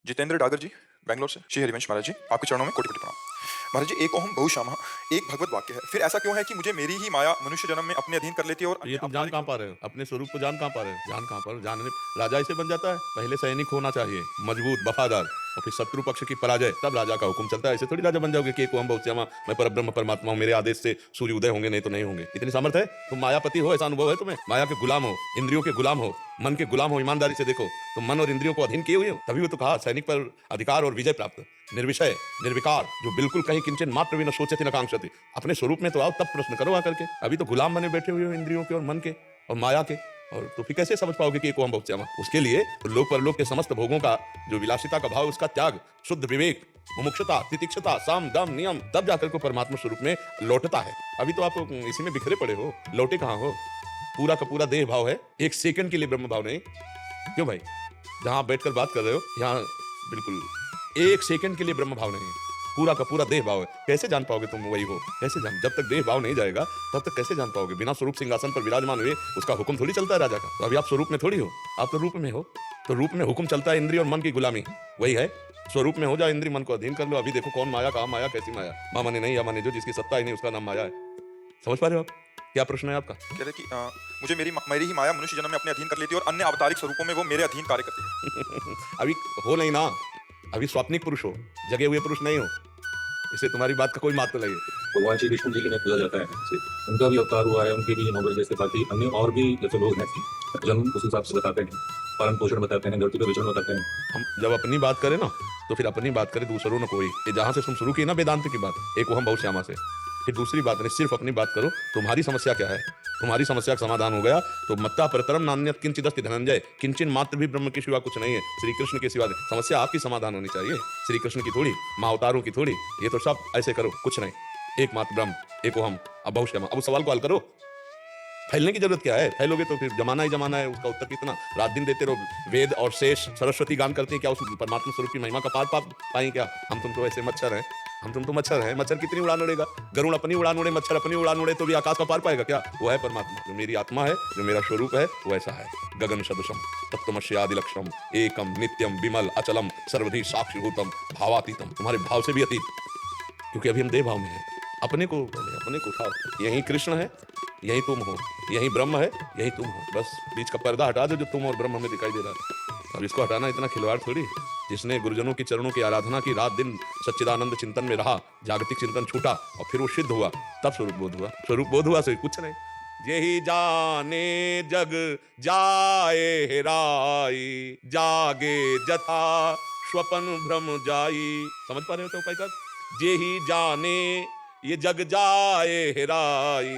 जितेंद्र डागर जी, बैंगलोर से। श्री हरिवंश महाराज जी, आपके चरणों में कोटि-कोटि प्रणाम। महाराज जी, एक ओहम बहुश्यामः, एक भगवत वाक्य है। फिर ऐसा क्यों है कि मुझे मेरी ही माया मनुष्य जन्म में अपने अधीन कर लेती है और ये अन्य तुम जान अवतारिक कहाँ पा रहे हो? अपने स्वरूप को जान कहाँ पा रहे हो? जान कहाँ पा रहे हो? जानने राजा ऐसे बन जाता है? पहले सैनिक होना चाहिए, मजबूत, वफादार और फिर शत्रु पक्ष की पराजय, तब राजा का हुक्म चलता है। ऐसे थोड़ी राजा बन जाओगे कि एक ओम बहुश्यामः, मैं परब्रह्म परमात्मा हूँ, मेरे आदेश से सूर्य उदय होंगे, नहीं तो नहीं होंगे। इतनी सामर्थ्य है? तुम मायापति हो, ऐसा अनुभव है तुम्हें? माया के गुलाम हो, इंद्रियों के गुलाम हो, मन के गुलाम हो। ईमानदारी से देखो, तुम मन और इंद्रियों को अधीन किए हुए हो। तभी वो तो कहा सैनिक पर अधिकार और विजय प्राप्त। निर्विषय, निर्विकार, जो बिल्कुल कहीं किंचन मात्र भी न सोचती न कांक्षती। अपने स्वरूप में तो आओ, तब प्रश्न करो आकर के। अभी तो गुलाम बने बैठे हुए हो इंद्रियों के और मन के और माया के। और तो फिर कैसे समझ पाओगे कि एक ओम बहुश्यामः? उसके लिए तो लोक परलोक के समस्त भोगों का जो विलासिता का भाव, उसका त्याग, शुद्ध विवेक, मुमुक्षुता, तितिक्षता, साम दाम नियम, तब जाकर को परमात्मा स्वरूप में लौटता है। अभी तो आप इसी में बिखरे पड़े हो, लौटे कहाँ हो? पूरा का पूरा देह भाव है, एक सेकंड के लिए ब्रह्म भाव नहीं। क्यों भाई? जहां आप बैठकर बात कर रहे हो, यहाँ बिल्कुल एक सेकंड के लिए ब्रह्म भाव नहीं है। पूरा का पूरा देह भाव है। कैसे जान पाओगे तुम वही हो? कैसे जान? जब तक देह भाव नहीं जाएगा, तब तक कैसे जान पाओगे? बिना स्वरूप सिंहासन पर विराजमान हुए उसका हुक्म थोड़ी चलता है राजा का। तो अभी आप स्वरूप में थोड़ी हो, आप तो रूप में हो। तो रूप में हुक्म चलता है, इंद्रिय और मन की गुलामी वही है। स्वरूप में हो जाओ, इंद्रिय मन को अधीन कर लो। अभी देखो कौन माया, कहाँ माया, कैसी माया। माँ माने नहीं, या माने जो, जिसकी सत्ता ही नहीं उसका नाम माया है। समझ पा रहे हो आप? क्या प्रश्न है आपका? कह रहे कि मुझे मेरी ही माया मनुष्य जन्म में अपने अधीन कर लेती है और अन्य अवतारिक स्वरूपों में वो मेरे अधीन कार्य करती है। अभी हो नहीं ना, अभी स्वाप्निक पुरुष हो, जगे हुए पुरुष नहीं हो। इससे तुम्हारी बात का कोई महत्व नहीं है। भगवान श्री विष्णु जी के लिए पूजा जाता है ऐसे। उनका भी अवतार हुआ है, उनके भी नौकर जैसे बाकी अन्य और भी जैसे लोग हैं, जन्म उस हिसाब से बताते हैं, पालन पोषण बताते हैं, धरती पर विचरण बताते हैं। हम जब अपनी बात करें ना, तो फिर अपनी बात करें, दूसरों न कोई। ये जहां से तुम शुरू की ना वेदांत की बात, एक ओहम बहुश्यामः से, फिर दूसरी बात नहीं, सिर्फ अपनी बात करो। तुम्हारी समस्या क्या है? तुम्हारी समस्या का समाधान हो गया तो मत्ता परतरम नान्यत किंचिदस्ति धनंजय। किंचन मात्र भी ब्रह्म के सिवा कुछ नहीं है, श्री कृष्ण के सिवा। समस्या आपकी समाधान होनी चाहिए, श्री कृष्ण की थोड़ी, महाअवतारों की थोड़ी। ये तो सब ऐसे करो, कुछ नहीं, एक मात्र ब्रह्म, एक ओहम अब बहुश्यामः। अब उस सवाल को हल करो। फैलने की जरूरत क्या है? फैलोगे तो फिर जमाना ही जमाना है, उसका उत्तर कितना? रात दिन देते रहो। वेद और शेष सरस्वती गान करते हैं, क्या उस परमात्मा स्वरूप की महिमा का पार पा पाएंगे क्या? हम तुम तो ऐसे मच्छर हैं, हम तुम तो मच्छर हैं। मच्छर कितनी उड़ान उड़ेगा? गरुड़ अपनी उड़ान उड़े, मच्छर अपनी उड़ान उड़े, तो भी आकाश का पार पाएगा क्या? वो है परमात्मा, जो मेरी आत्मा है, जो मेरा स्वरूप है, वो ऐसा है। गगन सदृशम तत्वमस्यादि लक्ष्यम एकम नित्यम विमल अचलम सर्वधि साक्षीभूतम भावातीतम। तुम्हारे भाव से भी अतीत, क्योंकि अभी हम देह भाव में हैं। अपने को पहले अपने को उठाओ। यही कृष्ण है, यही तुम हो, यही ब्रह्म है, यही तुम हो। बस बीच का पर्दा हटा दो जो तुम और ब्रह्म में दिखाई दे रहा है। अब इसको हटाना इतना खिलवाड़ थोड़ी। जिसने गुरुजनों की चरणों की आराधना की, रात दिन सच्चिदानंद चिंतन में रहा, जागतिक चिंतन छूटा और फिर वो सिद्ध हुआ, तब स्वरूप बोध हुआ। स्वरूप बोध हुआ से कुछ नहीं। यही जाने जग जाए हेराई, जागे जथा स्वपन भ्रम जाई। समझ पा रहे हो तो उपाय का? जेहि जाने ये जग जाए हेराई,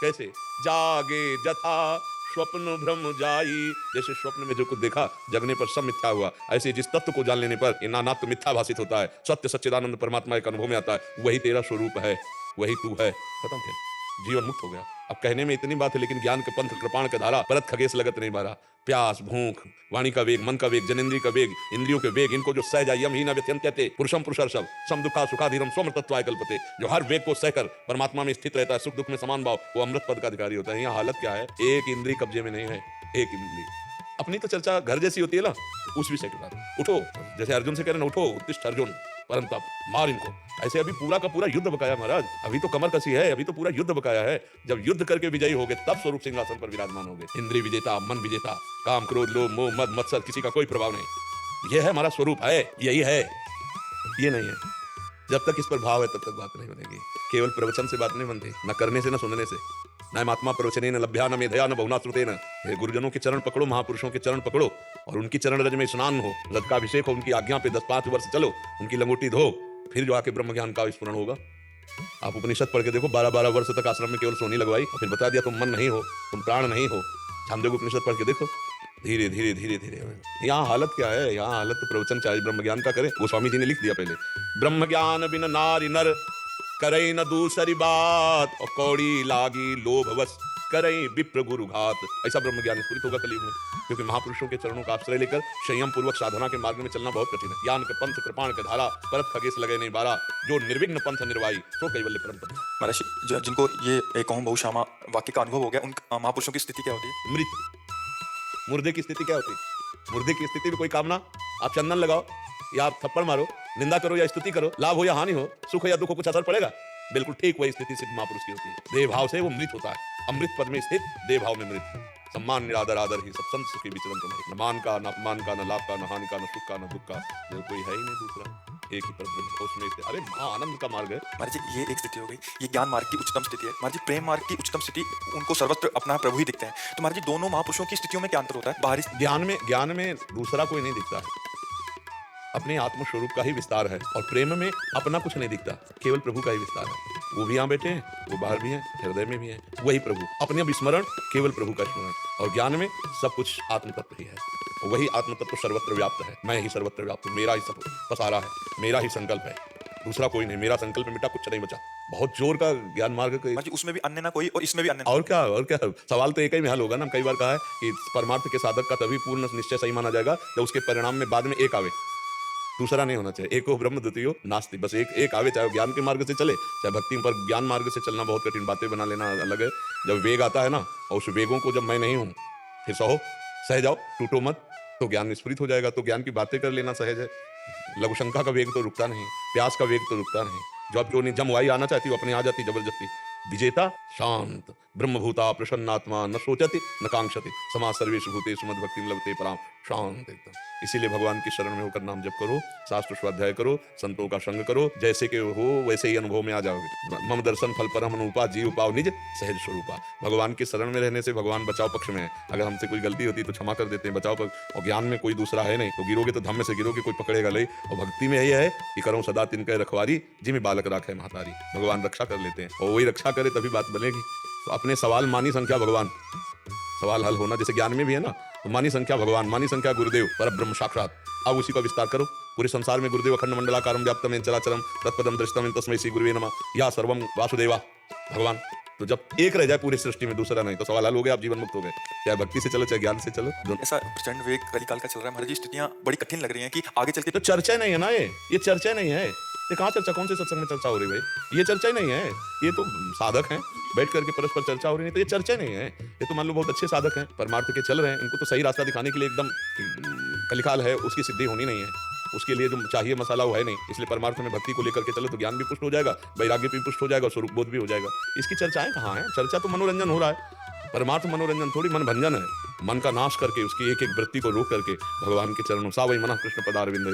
कैसे? जागे जथा स्वप्न भ्रम जाई। जैसे स्वप्न में जो कुछ देखा, जगने पर सब मिथ्या हुआ, ऐसे जिस तत्व को जान लेने पर ये नानात्व मिथ्या भाषित होता है, सत्य सच्चिदानंद परमात्मा एक अनुभव में आता है। वही तेरा स्वरूप है, वही तू है। खत्म फिर, जीवन मुक्त हो गया। अब कहने में इतनी बात है, लेकिन ज्ञान के पंथ कृपाण के धारा परत खगेश लगत नहीं बारा। प्यास, भूख, वाणी का वेग, मन का वेग, जनेन्द्रिय का वेग, इंद्रियों के वेग, इनको जो सह जाय यम हीन व्यत्यन्त्यते पुरुषम पुरुषर्षभ सम दुखा सुखाधीरम स्वम तत्वाय कल्पते। जो हर वेग को सहकर परमात्मा में स्थित रहता है, सुख दुख में समान भाव, वो अमृत पद का अधिकारी होता है। यहाँ हालत क्या है? एक इंद्रिय कब्जे में नहीं है, एक इंद्रिय। अपनी तो चर्चा घर जैसी होती है ना, उस विषय के बाद उठो। जैसे अर्जुन से कह रहे ना, उठो उत्तिष्ठ अर्जुन परंतप मार इनको। ऐसे अभी पूरा का पूरा युद्ध बकाया महाराज। अभी तो कमर कसी है, अभी तो पूरा युद्ध बकाया है। जब युद्ध करके विजयी होगे, तब स्वरूप सिंहासन पर विराजमान होगे। इंद्रिय विजेता, मन विजेता, काम क्रोध लोभ मोह मद मत्सर, किसी का कोई प्रभाव नहीं। यह है हमारा स्वरूप, है यही है, ये नहीं है। जब तक इस पर भाव है, तब तक बात नहीं बनेगी। केवल प्रवचन से बात नहीं बनती, न करने से, न सुनने से। न महात्मा प्रवचने न लभ्या न मेधया न बहुना श्रुतेन। गुरुजनों के चरण पकड़ो, महापुरुषों के चरण पकड़ो और उनकी चरण रज में स्नान हो, रज का अभिषेक हो, उनकी आज्ञा पे 10-5 वर्ष चलो, उनकी लंगोटी धो, फिर जो आके ब्रह्म ज्ञान का विस्फुरण होगा। आप उपनिषद पढ़ के देखो, 12-12 वर्ष तक आश्रम में केवल सोनी लगवाई और फिर बता दिया तुम मन नहीं हो, तुम प्राण नहीं हो। छांदोग्य उपनिषद पढ़ के देखो, धीरे धीरे धीरे धीरे। यहाँ हालत क्या है? यहाँ हालत तो प्रवचन चाहिए ब्रह्म ज्ञान का करे। वो स्वामी जी ने लिख दिया पहले, ब्रह्म ज्ञान बिन नारी नर करई न दूसरी बात, और कौड़ी लागी लोभवश करई विप्र गुरु घात। ऐसा ब्रह्म ज्ञान स्फुरित होगा कलयुग में, क्योंकि महापुरुषों के चरणों का आश्रय लेकर संयम पूर्वक साधना के मार्ग में चलना बहुत कठिन है। ज्ञान के पंथ कृपाण के धारा परत खगेश लगे नहीं बारा, जो निर्विघ्न पंथ निर्वाही तो कैवल्य परम पद। महाराज जी, जिनको ये एक ओहम बहुश्यामः वाक्य का अनुभव हो गया, उन महापुरुषों की स्थिति क्या होती है? मृत मुर्दे की स्थिति क्या होती है? मुर्दे की स्थिति में कोई कामना, आप चंदन लगाओ, या आप थप्पड़ मारो, निंदा करो या स्तुति करो, लाभ हो या हानि हो, सुख हो या दुख हो, कुछ असर पड़ेगा? बिल्कुल ठीक वही स्थिति सिद्ध महापुरुष की होती है। देह भाव से वो मृत होता है, अमृत पद में स्थित, देह भाव में मृत। सम्मान निरादर आदर ही सब संत सुखी विचरण तुम्हें। न मान का, न अपमान का, न लाभ का, न हानि का, न सुख का, न दुख का, जो कोई है ही नहीं दूसरा, एक ही परब्रह्म, उसमें से अरे महा आनंद का मार्ग है। महाराज जी ये एक स्थिति हो गई, ये ज्ञान मार्ग की उच्चतम स्थिति है। महाराज जी प्रेम मार्ग की उच्चतम स्थिति, उनको सर्वत्र अपना प्रभु ही दिखते हैं। तो महाराज जी दोनों महापुरुषों की स्थितियों में क्या अंतर होता है? बाहरी ज्ञान में दूसरा कोई नहीं दिखता है, अपने आत्म स्वरूप का ही विस्तार है। और प्रेम में अपना कुछ नहीं दिखता, केवल प्रभु का ही विस्तार है। वो भी यहाँ बैठे हैं, वो बाहर भी हैं, हृदय में भी हैं, वही प्रभु। अपने विस्मरण केवल प्रभु का स्मरण। और ज्ञान में सब कुछ आत्म तत्व ही है, वही आत्म तत्व सर्वत्र व्याप्त है। मैं ही सर्वत्र व्याप्त हूँ, मेरा ही सब पसारा है, मेरा ही संकल्प है, दूसरा कोई नहीं। मेरा संकल्प मिटा, कुछ नहीं बचा। बहुत जोर का ज्ञान मार्ग का। महाराज जी उसमें भी अन्य ना कोई और इसमें भी अन्य ना। और क्या सवाल तो एक ही में हल होगा ना। कई बार कहा है कि परमार्थ के साधक का तभी पूर्ण निश्चय सही माना जाएगा जब उसके परिणाम में बाद में एक आवे, दूसरा नहीं होना चाहिए। एको ब्रह्म द्वितीयो नास्ति, बस एक आवे, चाहे ज्ञान के मार्ग से चले चाहे भक्ति पर। ज्ञान मार्ग से चलना बहुत कठिन, बातें बना लेना अलग है। जब वेग आता है ना, और उस वेगों को जब मैं नहीं हूं, फिर सह जाओ, टूटो मत, तो ज्ञान विस्फुरित हो जाएगा। तो ज्ञान की बातें कर लेना सहज है। लघु शंका का वेग तो रुकता नहीं, प्यास का वेग तो रुकता नहीं। जो नहीं जम वाई आना चाहती वो अपने आ जाती जबरदस्ती। विजेता शांत ब्रह्मभूता प्रसन्नात्मा, न सोचति न कांक्षति, समा सर्वेषु भूतेषु मद्भक्तिं लभते पराम। शांत एकदम। इसीलिए भगवान की शरण में होकर नाम जप करो, शास्त्र स्वाध्याय करो, संतों का संग करो, जैसे के हो वैसे ही अनुभव में आ जाओगे। मम दर्शन फल परम अनुपा, जीव पाओ निज सहज स्वरूपा। भगवान की शरण में रहने से भगवान बचाव पक्ष में है। अगर हमसे कोई गलती होती तो क्षमा कर देते हैं, बचाव पक्ष। और ज्ञान में कोई दूसरा है नहीं, तो गिरोगे तो धम्म से गिरोगे, कोई पकड़ेगा नहीं। और भक्ति में यही है कि करो सदा तिनके रखवारी, जिम्मे बालक राखे महतारी। भगवान रक्षा कर लेते हैं, और वही रक्षा करे तभी बात बनेगी। तो अपने सवाल मानी संख्या भगवान, सवाल हल होना। जैसे ज्ञान में भी है ना, तो मानी संख्या भगवान, मानी संख्या गुरुदेव, पर ब्रह्म साक्षात। अब उसी का विस्तार करो। पूरे संसार में गुरुदेव अखंड मंडलाकारं व्याप्तम येन चराचरम तत्पदम दृष्टम तस्मै श्री गुरुवे नमः, या सर्वम वासुदेवा भगवान। तो जब एक रह जाए पूरी सृष्टि में, दूसरा नहीं, तो सवाल हल हो गया, आप जीवन मुक्त हो गए। चाहे भक्ति से चलो चाहे ज्ञान से चलो। ऐसा प्रचंड वेग कलिकाल का चल रहा है महाराज जी, स्थितियां बड़ी कठिन लग रही हैं कि आगे चल के तो चर्चा नहीं है ना, ये चर्चा नहीं है। ये कहाँ चर्चा, कौन से सत्संग में चर्चा हो रही है भाई? ये चर्चा ही नहीं है। ये तो साधक हैं, बैठ करके परस्पर चर्चा हो रही है, तो ये चर्चा नहीं है। ये तो मान लो बहुत अच्छे साधक हैं, परमार्थ के चल रहे हैं, इनको तो सही रास्ता दिखाने के लिए एकदम कलिकाल है, उसकी सिद्धि होनी नहीं है। उसके लिए जो चाहिए मसाला वो है नहीं। इसलिए परमार्थ में भक्ति को लेकर के चलो तो ज्ञान भी पुष्ट हो जाएगा, वैराग्य भी पुष्ट हो जाएगा, स्वरूप बोध भी हो जाएगा। इसकी चर्चाएं कहाँ है? चर्चा तो मनोरंजन हो रहा है। परमार्थ मनोरंजन थोड़ी, मन भंजन है। मन का नाश करके, उसकी एक एक वृत्ति को रोक करके भगवान के चरणों सा वही मना कृष्ण पदारविंद।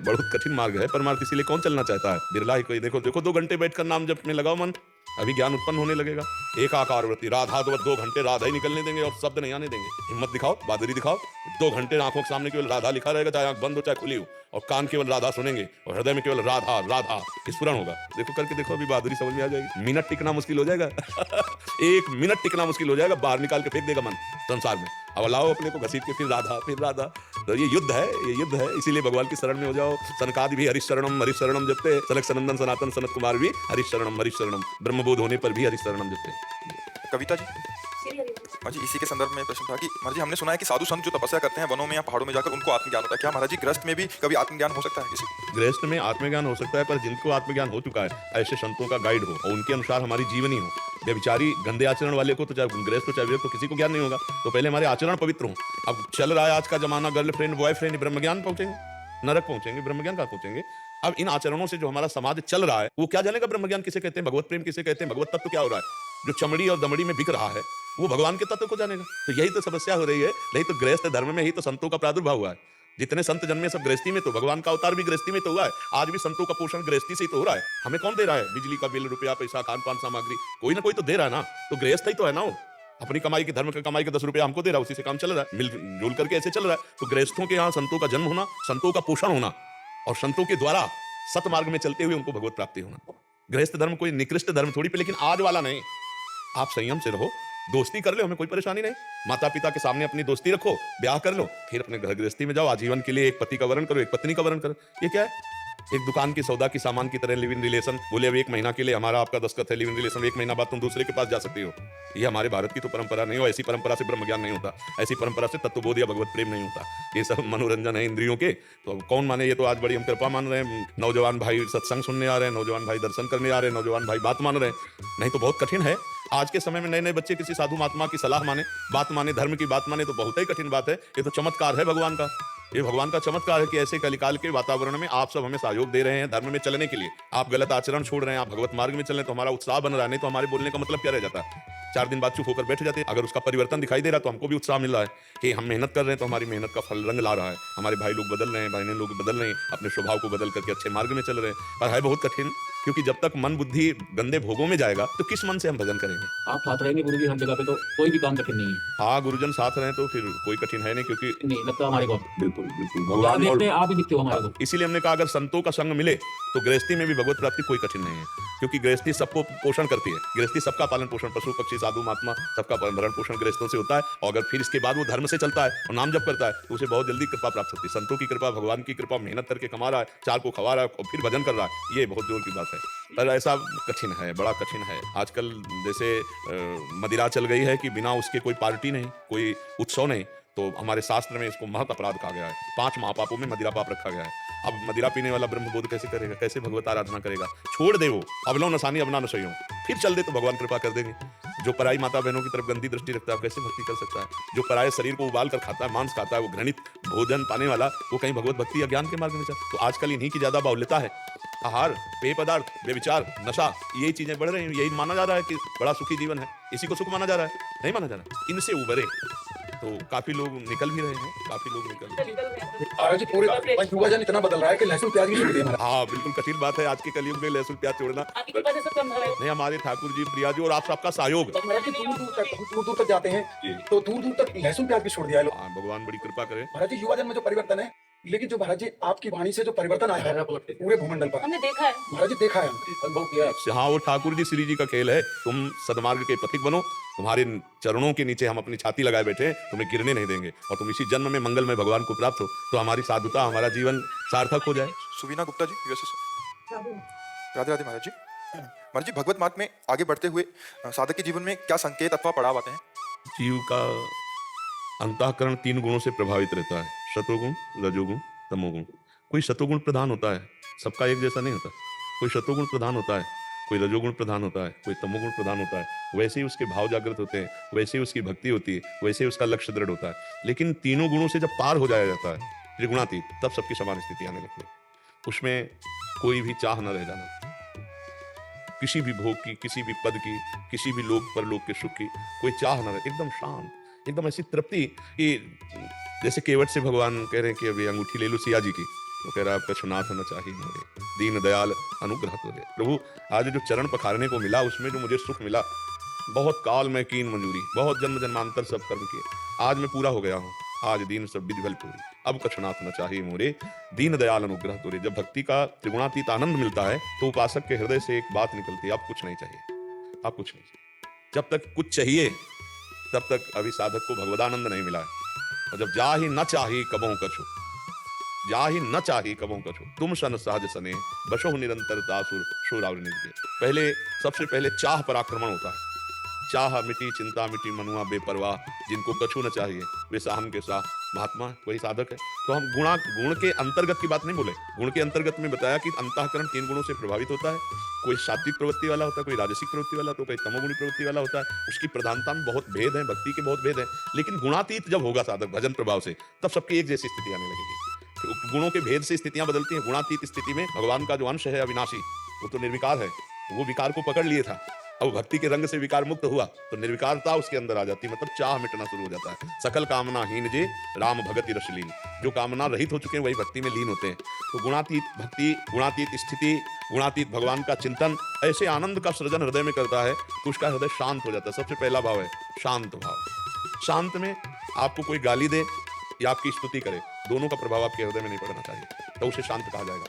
बहुत कठिन मार्ग है परमार्थ, इसीलिए कौन चलना चाहता है? बिरला ही कोई। देखो 2 घंटे बैठकर नाम जप में लगाओ मन, अभी ज्ञान उत्पन्न होने लगेगा। एक आकार वृत्ति, राधा तो 2 घंटे राधा ही निकलने देंगे और शब्द नहीं आने देंगे। हिम्मत दिखाओ, बहादुरी दिखाओ। 2 घंटे आंखों के सामने केवल राधा लिखा रहेगा, चाहे आंख बंद हो चाहे खुली हो, और कान केवल राधा सुनेंगे, और हृदय में केवल राधा राधा स्फुरण होगा। देखो करके देखो, अभी बहादुरी समझ में आ जाएगी। मिनट टिकना मुश्किल हो जाएगा 1 मिनट टिकना मुश्किल हो जाएगा, बाहर निकाल के फेंक देगा मन संसार में। अब लाओ अपने को घसीट के, फिर राधा फिर राधा। तो ये युद्ध है, ये युद्ध है। इसीलिए भगवान की शरण में हो जाओ। सनकादि भी हरिशरणम जपते, सनक सनंदन सनातन सनत कुमार भी हरिशरणम। ब्रह्मबोध होने पर भी हरिशरणम जपते। कविता जी महाराज जी, इसी के संदर्भ में प्रश्न था कि महाराज जी हमने सुना है कि साधु संत जो तपस्या करते हैं वनों में या पहाड़ों में जाकर, उनको आत्मज्ञान होता है। क्या महाराज जी गृहस्थ में भी कभी आत्मज्ञान हो सकता है? किसी गृहस्थ में आत्मज्ञान हो सकता है, पर जिनको आत्मज्ञान हो चुका है ऐसे संतों का गाइड हो और उनके अनुसार हमारी जीवनी हो। व्यभिचारी गंदे आचरण वाले को तो चाहे गृहस्थ हो चाहे विवेक, तो किसी को ज्ञान नहीं होगा। तो पहले हमारे आचरण पवित्र हो। अब चल रहा है आज का जमाना, गर्लफ्रेंड बॉयफ्रेंड, ब्रह्मज्ञान पहुंचेंगे? नरक पहुंचेंगे, ब्रह्मज्ञान कहाँ पहुंचेंगे? अब इन आचरणों से जो हमारा समाज चल रहा है, वो क्या जानेगा ब्रह्मज्ञान किसे कहते हैं, भगवत प्रेम किसे कहते हैं, भगवत तत्व क्या हो रहा है? जो चमड़ी और दमड़ी में बिक रहा है वो भगवान के तत्व को जानेगा। तो यही तो समस्या हो रही है। नहीं तो गृहस्थ धर्म में ही तो संतों का प्रादुर्भाव हुआ है। जितने संत जन्मे सब गृहस्थी में, तो भगवान का अवतार भी गृहस्थी में तो हुआ है। आज भी संतों का पोषण गृहस्थी से ही तो हो रहा है। हमें कौन दे रहा है? बिजली का बिल, रुपया पैसा, खान पान सामग्री, कोई ना कोई तो दे रहा है ना। तो गृहस्थ ही तो है ना वो। अपनी कमाई की, धर्म की कमाई के 10 रुपया हमको दे रहा है, उसी से काम चल रहा है, मिलजुल करके ऐसे चल रहा है। तो गृहस्थों के यहाँ संतों का जन्म होना, संतों का पोषण होना, और संतों के द्वारा सतमार्ग में चलते हुए उनको भगवत प्राप्ति होना। गृहस्थ धर्म कोई निकृष्ट धर्म थोड़ी पे, लेकिन आज वाला नहीं। आप संयम से रहो, दोस्ती कर लो, हमें कोई परेशानी नहीं। माता पिता के सामने अपनी दोस्ती रखो, ब्याह कर लो, फिर अपने घर गृहस्थी में जाओ। आजीवन के लिए एक पति का वरण करो, एक पत्नी का वरण करो। ये क्या है? एक दुकान की सौदा की सामान की तरह लिव इन रिलेशन। बोले अब 1 महीना के लिए हमारा आपका दस्तखत है, लिव इन रिलेशन, 1 महीना बाद तुम दूसरे के पास जा सकती हो। ये हमारे भारत की तो परंपरा नहीं हो। ऐसी परंपरा से ब्रह्म ज्ञान नहीं होता, ऐसी परंपरा से तत्वबोध या भगवत प्रेम नहीं होता। ये सब मनोरंजन है इंद्रियों के। तो कौन माने? ये तो आज बड़ी हम कृपा मान रहे हैं। नौजवान भाई सत्संग सुनने आ रहे हैं, नौजवान भाई दर्शन करने आ रहे हैं, नौजवान भाई बात मान रहे हैं। नहीं तो बहुत कठिन है। आज के समय में नए नए बच्चे किसी साधु महात्मा की सलाह माने, बात माने, धर्म की बात माने, तो बहुत ही कठिन बात है। ये तो चमत्कार है भगवान का। ये भगवान का चमत्कार है कि ऐसे कलिकाल के वातावरण में आप सब हमें सहयोग दे रहे हैं धर्म में चलने के लिए। आप गलत आचरण छोड़ रहे हैं, आप भगवत मार्ग में चल रहे हैं, तो हमारा उत्साह बन रहा है। नहीं तो हमारे बोलने का मतलब क्या रह जाता है? 4 दिन बाद चुप होकर बैठ जाते हैं। अगर उसका परिवर्तन दिखाई दे रहा है तो हमको भी उत्साह मिल रहा है कि हम मेहनत कर रहे हैं, तो हमारी मेहनत का फल रंग ला रहा है। हमारे भाई लोग बदल रहे हैं, बहनें लोग बदल रहे हैं, अपने स्वभाव को बदल करके अच्छे मार्ग में चल रहे हैं। पर है बहुत कठिन, क्योंकि जब तक मन बुद्धि गंदे भोगों में जाएगा तो किस मन से हम भजन करेंगे? आप साथ रहेंगे गुरु जी हर जगह पे, तो कोई भी काम कठिन नहीं है। हाँ, गुरुजन साथ रहे तो फिर कोई कठिन है नहीं, क्योंकि नहीं लगता हमारे को। बिल्कुल बिल्कुल आप भगवान। देखते और हैं, आप ही दिखते हो हमारे को। इसीलिए हमने कहा अगर संतों का संग मिले तो गृहस्थी में भी भगवत प्राप्ति कोई कठिन नहीं है, क्योंकि गृहस्थी सबको पोषण करती है। गृहस्थी सबका पालन पोषण, पशु पक्षी साधु महात्मा सबका भरण पोषण गृहस्थों से होता है। और अगर फिर इसके बाद वो धर्म से चलता है और नाम जप करता है तो उसे बहुत जल्दी कृपा प्राप्त होती है। संतों की कृपा, भगवान की कृपा, मेहनत करके कमा रहा है, 4 को खवा रहा है और फिर भजन कर रहा है, ये बहुत जोर की बात है। पर ऐसा कठिन है, बड़ा कठिन है। आजकल जैसे मदिरा चल गई है कि बिना उसके कोई पार्टी नहीं, कोई उत्सव नहीं, तो हमारे शास्त्र में इसको महत अपराध कहा गया है। 5 महापापों में मदिरा पाप रखा गया है। अब मदिरा पीने वाला ब्रह्मबोध कैसे करेगा? कैसे भगवत आराधना करेगा? छोड़ दे वो, अबलो नसानी अबना नशयो, फिर चल दे तो भगवान कृपा कर देंगे। जो पराई माता बहनों की तरफ गंदी दृष्टि रखता है, कैसे भक्ति कर सकता है? जो पराये शरीर को उबाल कर खाता है, मांस खाता है, वो घृणित भोजन पाने वाला, वो कहीं भगवत भक्ति या ज्ञान के मार्ग में चल। तो आजकल इन्हीं की ज्यादा बाहुल्यता है। आहार, पेय पदार्थ, व्यभिचार, नशा, यही चीजें बढ़ रही हैं। यही माना जा रहा है कि बड़ा सुखी जीवन है, इसी को सुख माना जा रहा है। नहीं माना जा रहा। इनसे उबरे तो काफी लोग निकल भी रहे हैं, काफी लोग निकल। आज पूरे युवाजन इतना बदल रहा है कि लहसुन प्याज भी छोड़ दिया हमारा। हाँ, बिल्कुल कठिन बात है आज के कलयुग में लहसुन प्याज छोड़ना। आपकी कृपा से सब संभव है। नहीं, हमारे ठाकुर जी, प्रिया जी और आप सबका सहयोग। महाराज जी दूर दूर तक जाते हैं तो दूर दूर तक लहसुन प्याज भी छोड़ दिया है लोग। हाँ, भगवान बड़ी कृपा करे। महाराज जी युवाजन में जो परिवर्तन है, लेकिन जो महाराज जी आपकी वाणी से जो परिवर्तन आया है पूरे भूमंडल पर, हमने देखा है। महाराज जी देखा है, अनुभव किया है। हाँ, वो ठाकुर जी श्री जी का खेल है। तुम सदमार्ग के पथिक बनो, तुम्हारे चरणों के नीचे हम अपनी छाती लगाए बैठे हैं, तुम्हें गिरने नहीं देंगे, और तुम इसी जन्म में मंगल में भगवान को प्राप्त हो तो हमारी साधुता, हमारा जीवन सार्थक हो जाए। सुवीना गुप्ता जी यूएसए से। राधे राधे महाराज जी। महाराज जी, भगवत मार्ग में आगे बढ़ते हुए साधक के जीवन में क्या संकेत अथवा पड़ाव आते हैं? जीव का अंतःकरण 3 गुणों से प्रभावित रहता है, सतोगुण, रजोगुण, तमोगुण। कोई सतोगुण प्रधान होता है, सबका एक जैसा नहीं होता। कोई सतोगुण प्रधान होता है, कोई रजोगुण प्रधान होता है, कोई तमोगुण प्रधान होता है। वैसे ही उसके भाव जागृत होते हैं, वैसे ही उसकी भक्ति होती है, वैसे ही उसका लक्ष्य दृढ़ होता है। लेकिन तीनों गुणों से जब पार हो जाया जाता है, त्रिगुणातीत, तब सबकी समान स्थिति आने लगती है। उसमें कोई भी चाह न रह जाना, किसी भी भोग की, किसी भी पद की, किसी भी लोक परलोक के सुख की कोई चाह न रहे। एकदम शांत, एकदम ऐसी तृप्ति कि जैसे केवट से भगवान कह रहे हैं कि अभी अंगूठी ले लो सिया जी की, तो कह रहा है आपका छुनाथ न चाहिए मोरे, दीन दयाल अनुग्रह तो दे। प्रभु, आज जो चरण पखारने को मिला, उसमें जो मुझे सुख मिला, बहुत काल में कीन मंजूरी, बहुत जन्म जन्मांतर सब कर्म किए, आज मैं पूरा हो गया हूँ। आज दीन सब विधि बल पूरी, अब कछुनाथ न चाहिए मोरे, दीन दयाल अनुग्रह तोरे। जब भक्ति का त्रिगुणातीत आनंद मिलता है तो उपासक के हृदय से एक बात निकलती है, अब कुछ नहीं चाहिए, अब कुछ नहीं चाहिए। जब तक कुछ चाहिए तब तक अभी साधक को भगवदानंद नहीं मिला है। और जब जा ही न चाहिए कबों कछु, जा ही न चाहिए कबों कछु, तुम सन सहज सने बशो निरंतर तासुर शोरावर निज। पहले, सबसे पहले चाह पर आक्रमण होता है। चाह मिटी, चिंता मिटी, मनुआ बेपरवाह, जिनको कछु न चाहिए वे साहम के साथ महात्मा, वही साधक है। तो हम गुण के अंतर्गत की बात नहीं बोले। गुण के अंतर्गत में बताया कि अंतःकरण 3 गुणों से प्रभावित होता है। कोई सात्विक प्रवृत्ति वाला होता है, कोई राजसिक प्रवृत्ति वाला, तो कोई तमोगुणी प्रवृत्ति वाला होता है। उसकी प्रधानता में बहुत भेद है, भक्ति के बहुत भेद है। लेकिन गुणातीत जब होगा साधक भजन प्रभाव से, तब सबकी एक जैसी स्थिति आने लगेगी। गुणों के भेद से स्थितियां बदलती हैं। गुणातीत स्थिति में भगवान का जो अंश है अविनाशी, वो तो निर्विकार है, वो विकार को पकड़ लिए था। अब भक्ति के रंग से विकार मुक्त हुआ तो निर्विकारता उसके अंदर आ जाती, मतलब चाह मिटना शुरू हो जाता है। सकल कामना हीन जे राम भगति रसलीन, जो कामना रहित हो चुके हैं वही भक्ति में लीन होते हैं। तो गुणातीत भक्ति, गुणातीत स्थिति, गुणातीत भगवान का चिंतन ऐसे आनंद का सृजन हृदय में करता है कि उसका हृदय शांत हो जाता है। सबसे पहला भाव है शांत भाव। शांत में आपको कोई गाली दे या आपकी स्तुति करे, दोनों का प्रभाव आपके हृदय में नहीं पड़ना चाहिए, तो उसे शांत कहा जाएगा।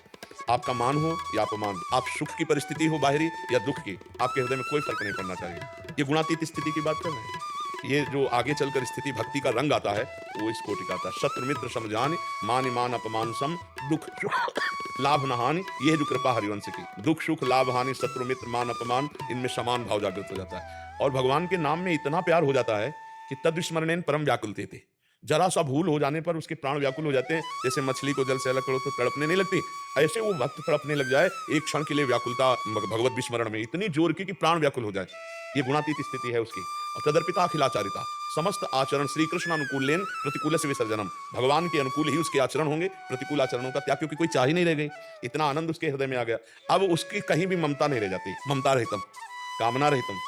आपका मान हो या अपमान, आप सुख की परिस्थिति हो बाहरी या दुख की, आपके हृदय में कोई फर्क नहीं पड़ना चाहिए। ये गुणातीत स्थिति की बात कर रहे हैं। ये जो आगे चलकर स्थिति भक्ति का रंग आता है वो इस कोटि का आता है। शत्रु मित्र समझान, मान मान अपमान सम, दुख लाभ न हानि, ये है जो कृपा हरिवंश की। दुख सुख लाभ हानि, शत्रु मित्र मान अपमान, इनमें समान भाव जागृत हो जाता है। और भगवान के नाम में इतना प्यार हो जाता है कि तद स्मरणेन परम व्याकुलते थे। जरा सा भूल हो जाने पर उसके प्राण व्याकुल हो जाते हैं। जैसे मछली को जल से अलग करो तो तड़पने नहीं लगती, ऐसे वो भक्त तड़पने लग जाए एक क्षण के लिए व्याकुलता भगवत विस्मरण में, इतनी जोर की कि प्राण व्याकुल हो जाए। ये गुणातीत स्थिति है उसकी। और तदर्पिता अखिलाचारिता, समस्त आचरण श्री कृष्ण अनुकूल लेन प्रतिकूल से विसर्जनम, भगवान के अनुकूल ही उसके आचरण होंगे, प्रतिकूल आचरणों का त्याग, क्योंकि कोई चाह ही नहीं रह गई। इतना आनंद उसके हृदय में आ गया, अब उसकी कहीं भी ममता नहीं रह जाती। ममता रहितम, कामना रहितम,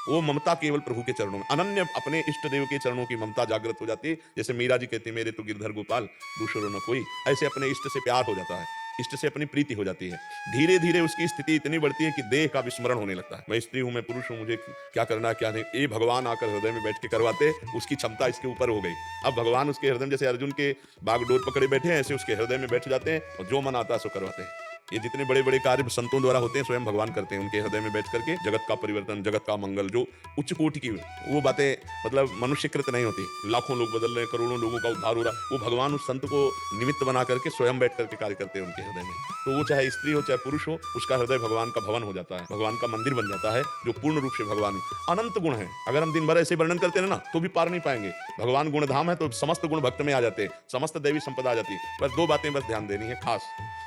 वो ममता केवल प्रभु के चरणों में, अनन्य अपने इष्ट देव के चरणों की ममता जागृत हो जाती है। जैसे मीरा जी कहती है, मेरे तो गिरधर गोपाल दूसरो न कोई, ऐसे अपने इष्ट से प्यार हो जाता है, इष्ट से अपनी प्रीति हो जाती है। धीरे धीरे उसकी स्थिति इतनी बढ़ती है कि देह का विस्मरण होने लगता है। मैं स्त्री हूं, मैं पुरुष हूं, मुझे क्या करना है क्या नहीं, ये भगवान आकर हृदय में बैठ के करवाते, उसकी क्षमता इसके ऊपर हो गई। अब भगवान उसके हृदय में, जैसे अर्जुन के बागडोर पकड़े बैठे हैं, ऐसे उसके हृदय में बैठ जाते हैं और जो मन आता है सो करवाते हैं। ये जितने बड़े बड़े कार्य संतों द्वारा होते हैं स्वयं भगवान करते हैं, उनके हृदय में बैठ करके जगत का परिवर्तन, जगत का मंगल, जो उच्च कोटि की वो बातें, मतलब मनुष्यकृत नहीं होती। लाखों लोग बदल रहे हैं, करोड़ों लोगों का उद्धार हो रहा, वो भगवान उस संत को निमित्त बना करके स्वयं बैठ करके कार्य करते हैं उनके हृदय में। तो वो चाहे स्त्री हो चाहे पुरुष हो, उसका हृदय भगवान का भवन हो जाता है, भगवान का मंदिर बन जाता है, जो पूर्ण रूप से भगवान अनंत गुण है। अगर हम दिन भर ऐसे वर्णन करते हैं ना तो भी पार नहीं पाएंगे। भगवान गुणधाम है तो समस्त गुण भक्त में आ जाते हैं, समस्त दैवी संपदा आ जाती है। बस दो बातें बस ध्यान देनी है खास,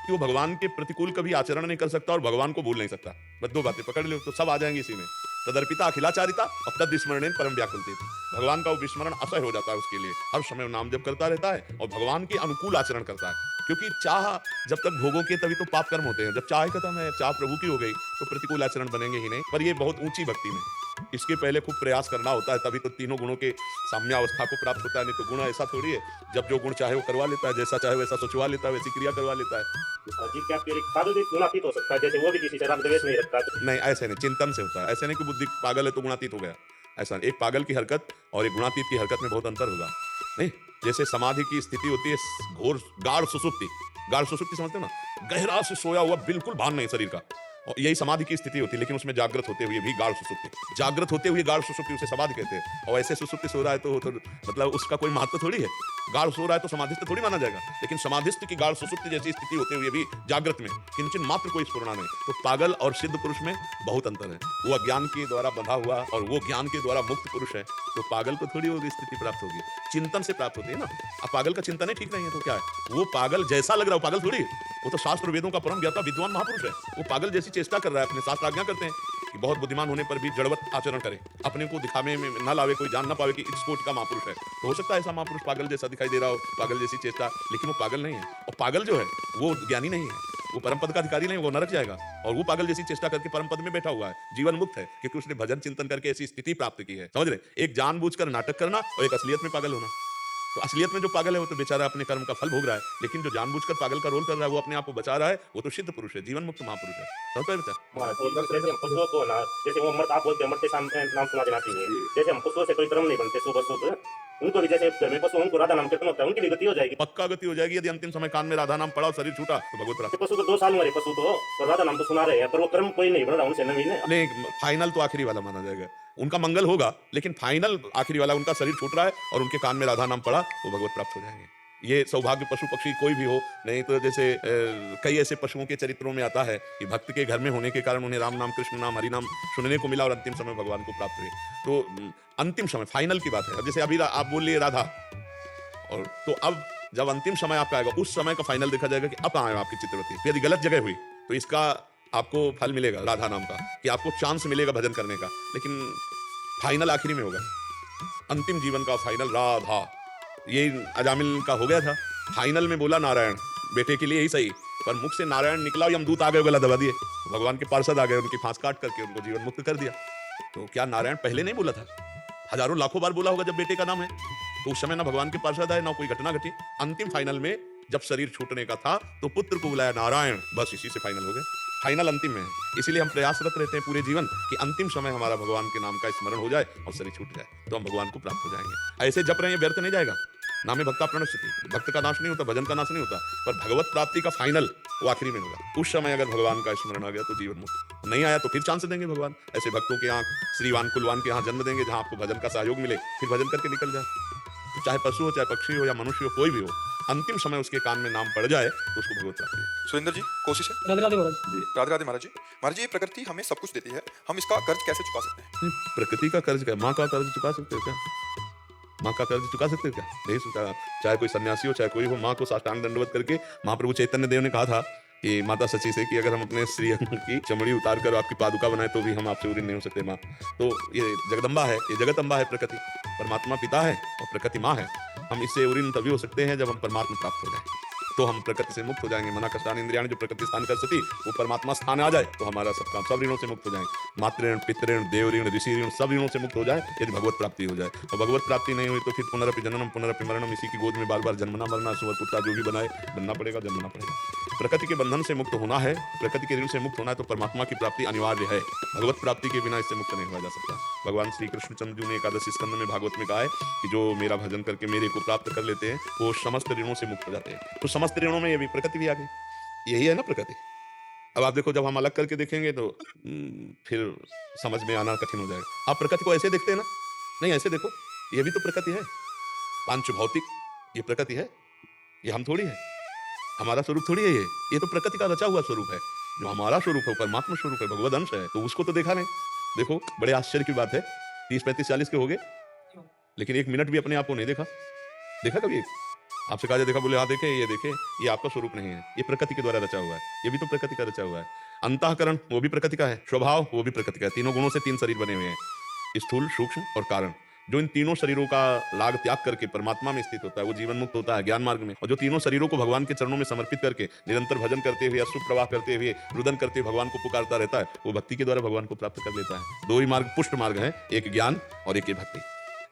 कि वो भगवान के प्रतिकूल कभी आचरण नहीं कर सकता और भगवान को भूल नहीं सकता। बस दो बातें पकड़ लो तो सब आ जाएंगे इसी में। तदर्पिता अखिलाचारिता और तद विस्मरणेन परम व्याकुलते। भगवान का वो विस्मरण असह्य हो जाता है उसके लिए, हर समय वो नाम जप करता रहता है और भगवान के अनुकूल आचरण करता है। क्योंकि चाह जब तक भोगोगे तभी तो पाप कर्म होते हैं, जब चाह खत्म है, चाह प्रभु की हो गई तो प्रतिकूल आचरण बनेंगे ही नहीं। पर ये बहुत ऊंची भक्ति में, इसके पहले खूब प्रयास करना होता है, तभी तो तीनों गुणों के साम्यावस्था को प्राप्त होता है। नहीं तो गुण ऐसा थोड़ी है, जब जो गुण चाहे वो करवा लेता है, जैसा चाहे वैसा सोचवा लेता है, वैसी क्रिया करवा लेता है। जी क्या फिर साधु भी गुणातीत हो सकता है, जैसे वो भी किसी से राग द्वेष नहीं रखता। नहीं, ऐसे नहीं, चिंतन से होता है। ऐसे नहीं कि बुद्धि पागल है तो गुणातीत हो गया, ऐसा नहीं। एक पागल की हरकत और एक गुणातीत की हरकत में बहुत अंतर होगा। नहीं, जैसे समाधि की स्थिति होती है घोर गाढ़ सुसुप्ति, गाढ़ सुसुप्ति समझते हो ना, गहरा से सोया हुआ, बिल्कुल भान नहीं शरीर का, और यही समाधि की स्थिति होती है। लेकिन उसमें जागृत होते हुए भी गाढ़ सुसुप्ति, जागृत होते हुए गाढ़ सुसुप्ति, उसे समाधि कहते हैं। और ऐसे सुसुप्ति सो रहा है तो मतलब उसका कोई महत्व थोड़ी है। गाढ़ सो रहा है तो समाधिस्थ थोड़ी माना जाएगा, लेकिन समाधिस्थ की गाढ़ सुसुप्ति जैसी स्थिति होते हुए भी जागृत में किंचन मात्र कोई स्फुरना नहीं। तो पागल और सिद्ध पुरुष में बहुत अंतर है। वो अज्ञान के द्वारा बंधा हुआ और वो ज्ञान के द्वारा मुक्त पुरुष है। तो पागल को थोड़ी होगी स्थिति प्राप्त होगी, चिंतन से प्राप्त होती है ना। अब पागल का चिंतन ही ठीक नहीं है तो क्या है, वो पागल जैसा लग रहा है, पागल थोड़ी, वो तो शास्त्र वेदों का परम ज्ञाता विद्वान महापुरुष है। वो पागल जैसी चेष्टा कर रहा है, अपने शास्त्र आज्ञा करते हैं कि बहुत बुद्धिमान होने पर भी जड़वत आचरण करे, अपने को दिखावे में न लावे, कोई जान न पावे कि इस कोटि का महापुरुष है। तो हो सकता है ऐसा महापुरुष पागल जैसा दिखाई दे रहा हो, पागल जैसी चेष्टा, लेकिन वो पागल नहीं है। और पागल जो है वो ज्ञानी नहीं है, वो परम पद का अधिकारी नहीं, वो नरक जाएगा। और वो पागल जैसी चेष्टा करके परम पद में बैठा हुआ है, जीवन मुक्त है, क्योंकि उसने भजन चिंतन करके ऐसी स्थिति प्राप्त की है। समझ रहे, एक जानबूझकर नाटक करना और एक असलियत में पागल होना। तो असलियत में जो पागल है वो तो बेचारा अपने कर्म का फल भोग रहा है, लेकिन जो जानबूझकर पागल का रोल कर रहा है वो अपने आप को बचा रहा है, वो तो सिद्ध पुरुष है, जीवन मुक्त महापुरुष है। समझ पाए बेटा? और जैसे हम पशुओं को ना, जैसे वो मर्द आप बोलते हैं मरते सामने नाम सुना देना चाहिए, जैसे हम पशुओं से कोई कर्म नहीं बनते सुबह सुबह, उनको भी जैसे घर में पशु, उनको राधा नाम कीर्तन होता है, उनकी भी गति हो जाएगी, पक्का गति हो जाएगी। यदि अंतिम समय कान में राधा नाम पड़ा और शरीर छूटा तो भगवत प्राप्त। पशु को 2 साल मरे पशु तो, और राधा नाम तो सुना रहे हैं, पर वो कर्म कोई नहीं बन रहा उनसे नवीन है। नहीं, फाइनल तो आखिरी वाला माना जाएगा, उनका मंगल होगा, लेकिन फाइनल आखिरी वाला, उनका शरीर छूट रहा है और उनके कान में राधा नाम पड़ा, वो भगवत प्राप्त हो जाएंगे। ये सौभाग्य पशु पक्षी कोई भी हो। नहीं तो जैसे कई ऐसे पशुओं के चरित्रों में आता है कि भक्त के घर में होने के कारण उन्हें राम नाम, कृष्ण नाम, हरि नाम सुनने को मिला और अंतिम समय भगवान को प्राप्त हुए। तो अंतिम समय फाइनल की बात है। अब जैसे अभी आप बोल लिए राधा, और तो अब जब अंतिम समय आपका आएगा उस समय का फाइनल देखा जाएगा कि अब आए आपकी चित्रवती। यदि गलत जगह हुई तो इसका आपको फल मिलेगा राधा नाम का, कि आपको चांस मिलेगा भजन करने का, लेकिन फाइनल आखिरी में होगा। अंतिम जीवन का फाइनल राधा, ये अजामिल का हो गया था। फाइनल में बोला नारायण, बेटे के लिए ही सही, पर मुख से नारायण निकला, यमदूत आ गए, गला दबा दिए, भगवान के पार्षद आ गए, उनकी फांस काट करके उनको जीवन मुक्त कर दिया। तो क्या नारायण पहले नहीं बोला था? हजारों लाखों बार बोला होगा जब बेटे का नाम है। तो उस समय ना भगवान के पार्षद आए, ना कोई घटना घटी। अंतिम फाइनल में जब शरीर छूटने का था तो पुत्र को बुलाया नारायण, बस इसी से फाइनल हो गया। फाइनल अंतिम में है, इसीलिए हम प्रयासरत रहते हैं पूरे जीवन कि अंतिम समय हमारा भगवान के नाम का स्मरण हो जाए और शरीर छूट जाए तो हम भगवान को प्राप्त हो जाएंगे। ऐसे जप रहे हैं, व्यर्थ नहीं जाएगा। नामे भक्ता प्रणश्यति, भक्त का नाश नहीं होता, भजन का नाश नहीं होता, पर भगवत प्राप्ति का फाइनल वो आखिरी में होगा। उस समय अगर भगवान का स्मरण आ गया तो जीवन मुक्त, नहीं आया तो फिर चांस देंगे भगवान। ऐसे भक्तों के यहाँ, श्रीवान कुलवान के यहाँ जन्म देंगे जहाँ आपको भजन का सहयोग मिले, फिर भजन करके निकल जाए। तो चाहे पशु हो, चाहे पक्षी हो, या मनुष्य हो, कोई भी हो, अंतिम समय उसके कान में नाम पड़ जाए तो उसको भगवत प्राप्ति है। सुरेंद्र जी, कोशिश है। राधे राधे महाराज। राधे राधे महाराज जी। महाराज जी, ये प्रकृति हमें सब कुछ देती है, हम इसका कर्ज कैसे चुका सकते हैं? नहीं, प्रकृति का कर्ज क्या? माँ का कर्ज चुका सकते हो क्या? माँ का कर्ज चुका सकते हो क्या? नहीं चुका। चाहे कोई सन्यासी हो, चाहे कोई हो, माँ को साष्टांग दंडवत करके महाप्रभु चैतन्य देव ने कहा था कि माता सची से कि अगर हम अपने श्रीअंग की चमड़ी उतार कर आपकी पादुका बनाए तो भी हम आपसे ऊरी नहीं हो सकते माँ। तो ये जगदम्बा है, ये जगत अम्बा है प्रकृति, परमात्मा पिता है और प्रकृति माँ है। हम इससे ऊरीन तभी हो सकते हैं जब हम परमात्मा प्राप्त हो जाए, तो हम प्रकृति से मुक्त हो जाएंगे। मना कष्टान इंद्रियाण जो प्रकृति स्थान कर सती वो परमात्मा स्थान आ जाए तो हमारा सब काम सब ऋणों से मुक्त हो जाएंगे। मातृ पितृण देव ऋण ऋषि ऋण सब ऋणों से मुक्त हो जाए यदि भगवत प्राप्ति हो जाए। और भगवत प्राप्ति नहीं हुई तो फिर पुनरपि जननम पुनरपि मरणम, इसी की गोद में बार बार जन्मना मरना, सुअर कुत्ता जो भी बनाए बनना पड़ेगा, जन्मना पड़ेगा। प्रकृति के बंधन से मुक्त होना है, प्रकृति के ऋण से मुक्त होना है तो परमात्मा की प्राप्ति अनिवार्य है। भगवत प्राप्ति के बिना इससे मुक्त नहीं हुआ जा सकता। भगवान श्री कृष्णचंद्र जी ने एकादशी स्कंद में भागवत में कहा है कि जो मेरा भजन करके मेरे को प्राप्त कर लेते हैं वो समस्त ऋणों से मुक्त हो जाते हैं। तो समस्त ऋणों में ये भी प्रकृति भी आ गई, यही है ना प्रकृति। अब आप देखो जब हम अलग करके देखेंगे तो फिर समझ में आना कठिन हो जाएगा। आप प्रकृति को ऐसे देखते हैं ना, नहीं ऐसे देखो, ये भी तो प्रकृति है, पांच भौतिक ये प्रकृति है, ये हम थोड़ी है, हमारा स्वरूप थोड़ी है ये तो प्रकृति का रचा हुआ स्वरूप है। जो हमारा स्वरूप है परमात्मा स्वरूप है, भगवद अंश है, तो उसको तो देखा नहीं। देखो बड़े आश्चर्य की बात है, 30 35 40 के हो गए लेकिन एक मिनट भी अपने आप को नहीं देखा। देखा कभी आपसे कहा जाए देखा, बोले हाँ देखे, ये आपका स्वरूप नहीं है, ये प्रकृति के द्वारा रचा हुआ है, ये भी तो प्रकृति का रचा हुआ है। अंतःकरण वो भी प्रकृति का है, स्वभाव वो भी प्रकृति का है। तीनों गुणों से 3 शरीर बने हुए हैं, स्थूल सूक्ष्म और कारण। जो इन तीनों शरीरों का लाग त्याग करके परमात्मा में स्थित होता है वो जीवन मुक्त होता है ज्ञान मार्ग में। और जो तीनों शरीरों को भगवान के चरणों में समर्पित करके निरंतर भजन करते हुए अश्रु प्रवाह करते हुए रुदन करते हुए भगवान को पुकारता रहता है वो भक्ति के द्वारा भगवान को प्राप्त कर लेता है। 2 ही मार्ग पुष्ट मार्ग है, एक ज्ञान और एक भक्ति।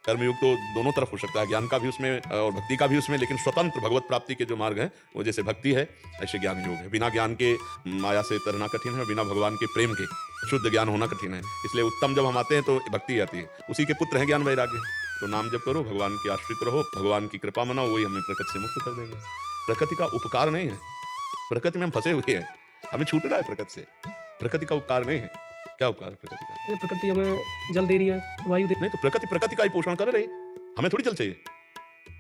कर्मयुग तो दोनों तरफ हो सकता है, ज्ञान का भी उसमें और भक्ति का भी उसमें, लेकिन स्वतंत्र भगवत प्राप्ति के जो मार्ग हैं वो जैसे भक्ति है ऐसे ज्ञान योग है। बिना ज्ञान के माया से तरना कठिन है, बिना भगवान के प्रेम के शुद्ध ज्ञान होना कठिन है। इसलिए उत्तम जब हम आते हैं तो भक्ति आती है, उसी के पुत्र हैं ज्ञान वैराग्य। तो नाम जप करो, भगवान के आश्रित रहो, भगवान की कृपा मनाओ, वही हमें प्रकृति से मुक्त कर देंगे। प्रकृति का उपकार नहीं है, प्रकृति में हम फंसे हुए हैं, हमें छूट रहा है प्रकृति से। प्रकृति का उपकार नहीं है। क्या उपकार है प्रकृति का? ये प्रकृति हमें जल दे रही है, वायु दे नहीं तो प्रकृति का ही पोषण कर रही, हमें थोड़ी जल चाहिए।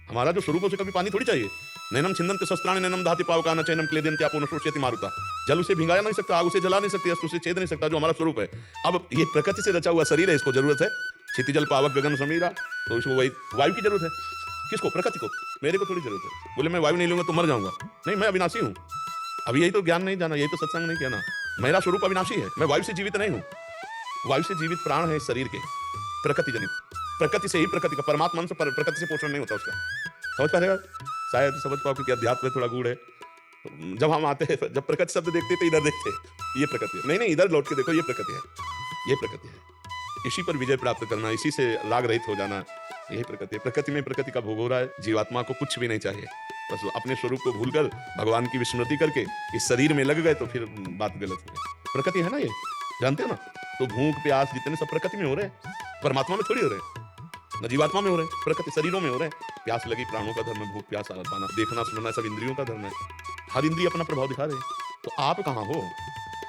हमारा जो स्वरूप है उसे कभी पानी थोड़ी चाहिए। नैनम छिंदन्ति शस्त्राणि नैनम दहति पावकान चैनम क्लेदन्ति आपो न शोष्यति मारुता। जल उसे भिंगाया नहीं सकता, आग उसे जला नहीं सकती, अस्त उसे छेद नहीं सकता, जो हमारा स्वरूप है। अब ये प्रकृति से रचा हुआ शरीर है, इसको जरूरत है क्षितिजल पावक गगन समीरा, तो इसको वही वायु की जरूरत है। किसको? प्रकृति को। मेरे को थोड़ी जरूरत है। बोले मैं वायु नहीं लूंगा तो मर जाऊंगा, नहीं मैं अविनाशी हूँ। अभी यही तो ज्ञान नहीं जाना, यही तो सत्संग नहीं किया ना। मेरा स्वरूप अविनाशी है, मैं वायु से जीवित नहीं हूँ। वायु से जीवित प्राण है इस शरीर के, प्रकृति जनित। प्रकृति से ही प्रकृति का, परमात्मा से प्रकृति से पोषण नहीं होता उसका। समझ पा रहेगा? शायद समझ पाओ कि अध्यात्म में थोड़ा गूढ़ है। जब हम आते हैं, जब प्रकृति शब्द देखते तो इधर देखते ये प्रकृति है, नहीं इधर लौट के देखो ये प्रकृति है, ये प्रकृति है। इसी पर विजय प्राप्त करना, इसी से राग रहित हो जाना, यही प्रकृति है। प्रकृति में प्रकृति का भोग हो रहा है। जीवात्मा को कुछ भी नहीं चाहिए, बस अपने स्वरूप को भूलकर भगवान की विस्मृति करके इस शरीर में लग गए तो फिर बात गलत हो गई। प्रकृति है ना ये, जानते हो ना? तो भूख प्यास जितने सब प्रकृति में हो रहे हैं, परमात्मा में थोड़ी हो रहे हैं, न जीवात्मा में हो रहे हैं, प्रकृति शरीरों में हो रहे हैं। प्यास लगी प्राणों का धर्म है, भूख प्यास पाना, देखना सुनना सब इंद्रियों का धर्म है। हर इंद्रिय अपना प्रभाव दिखा रहे हैं। तो आप कहाँ हो?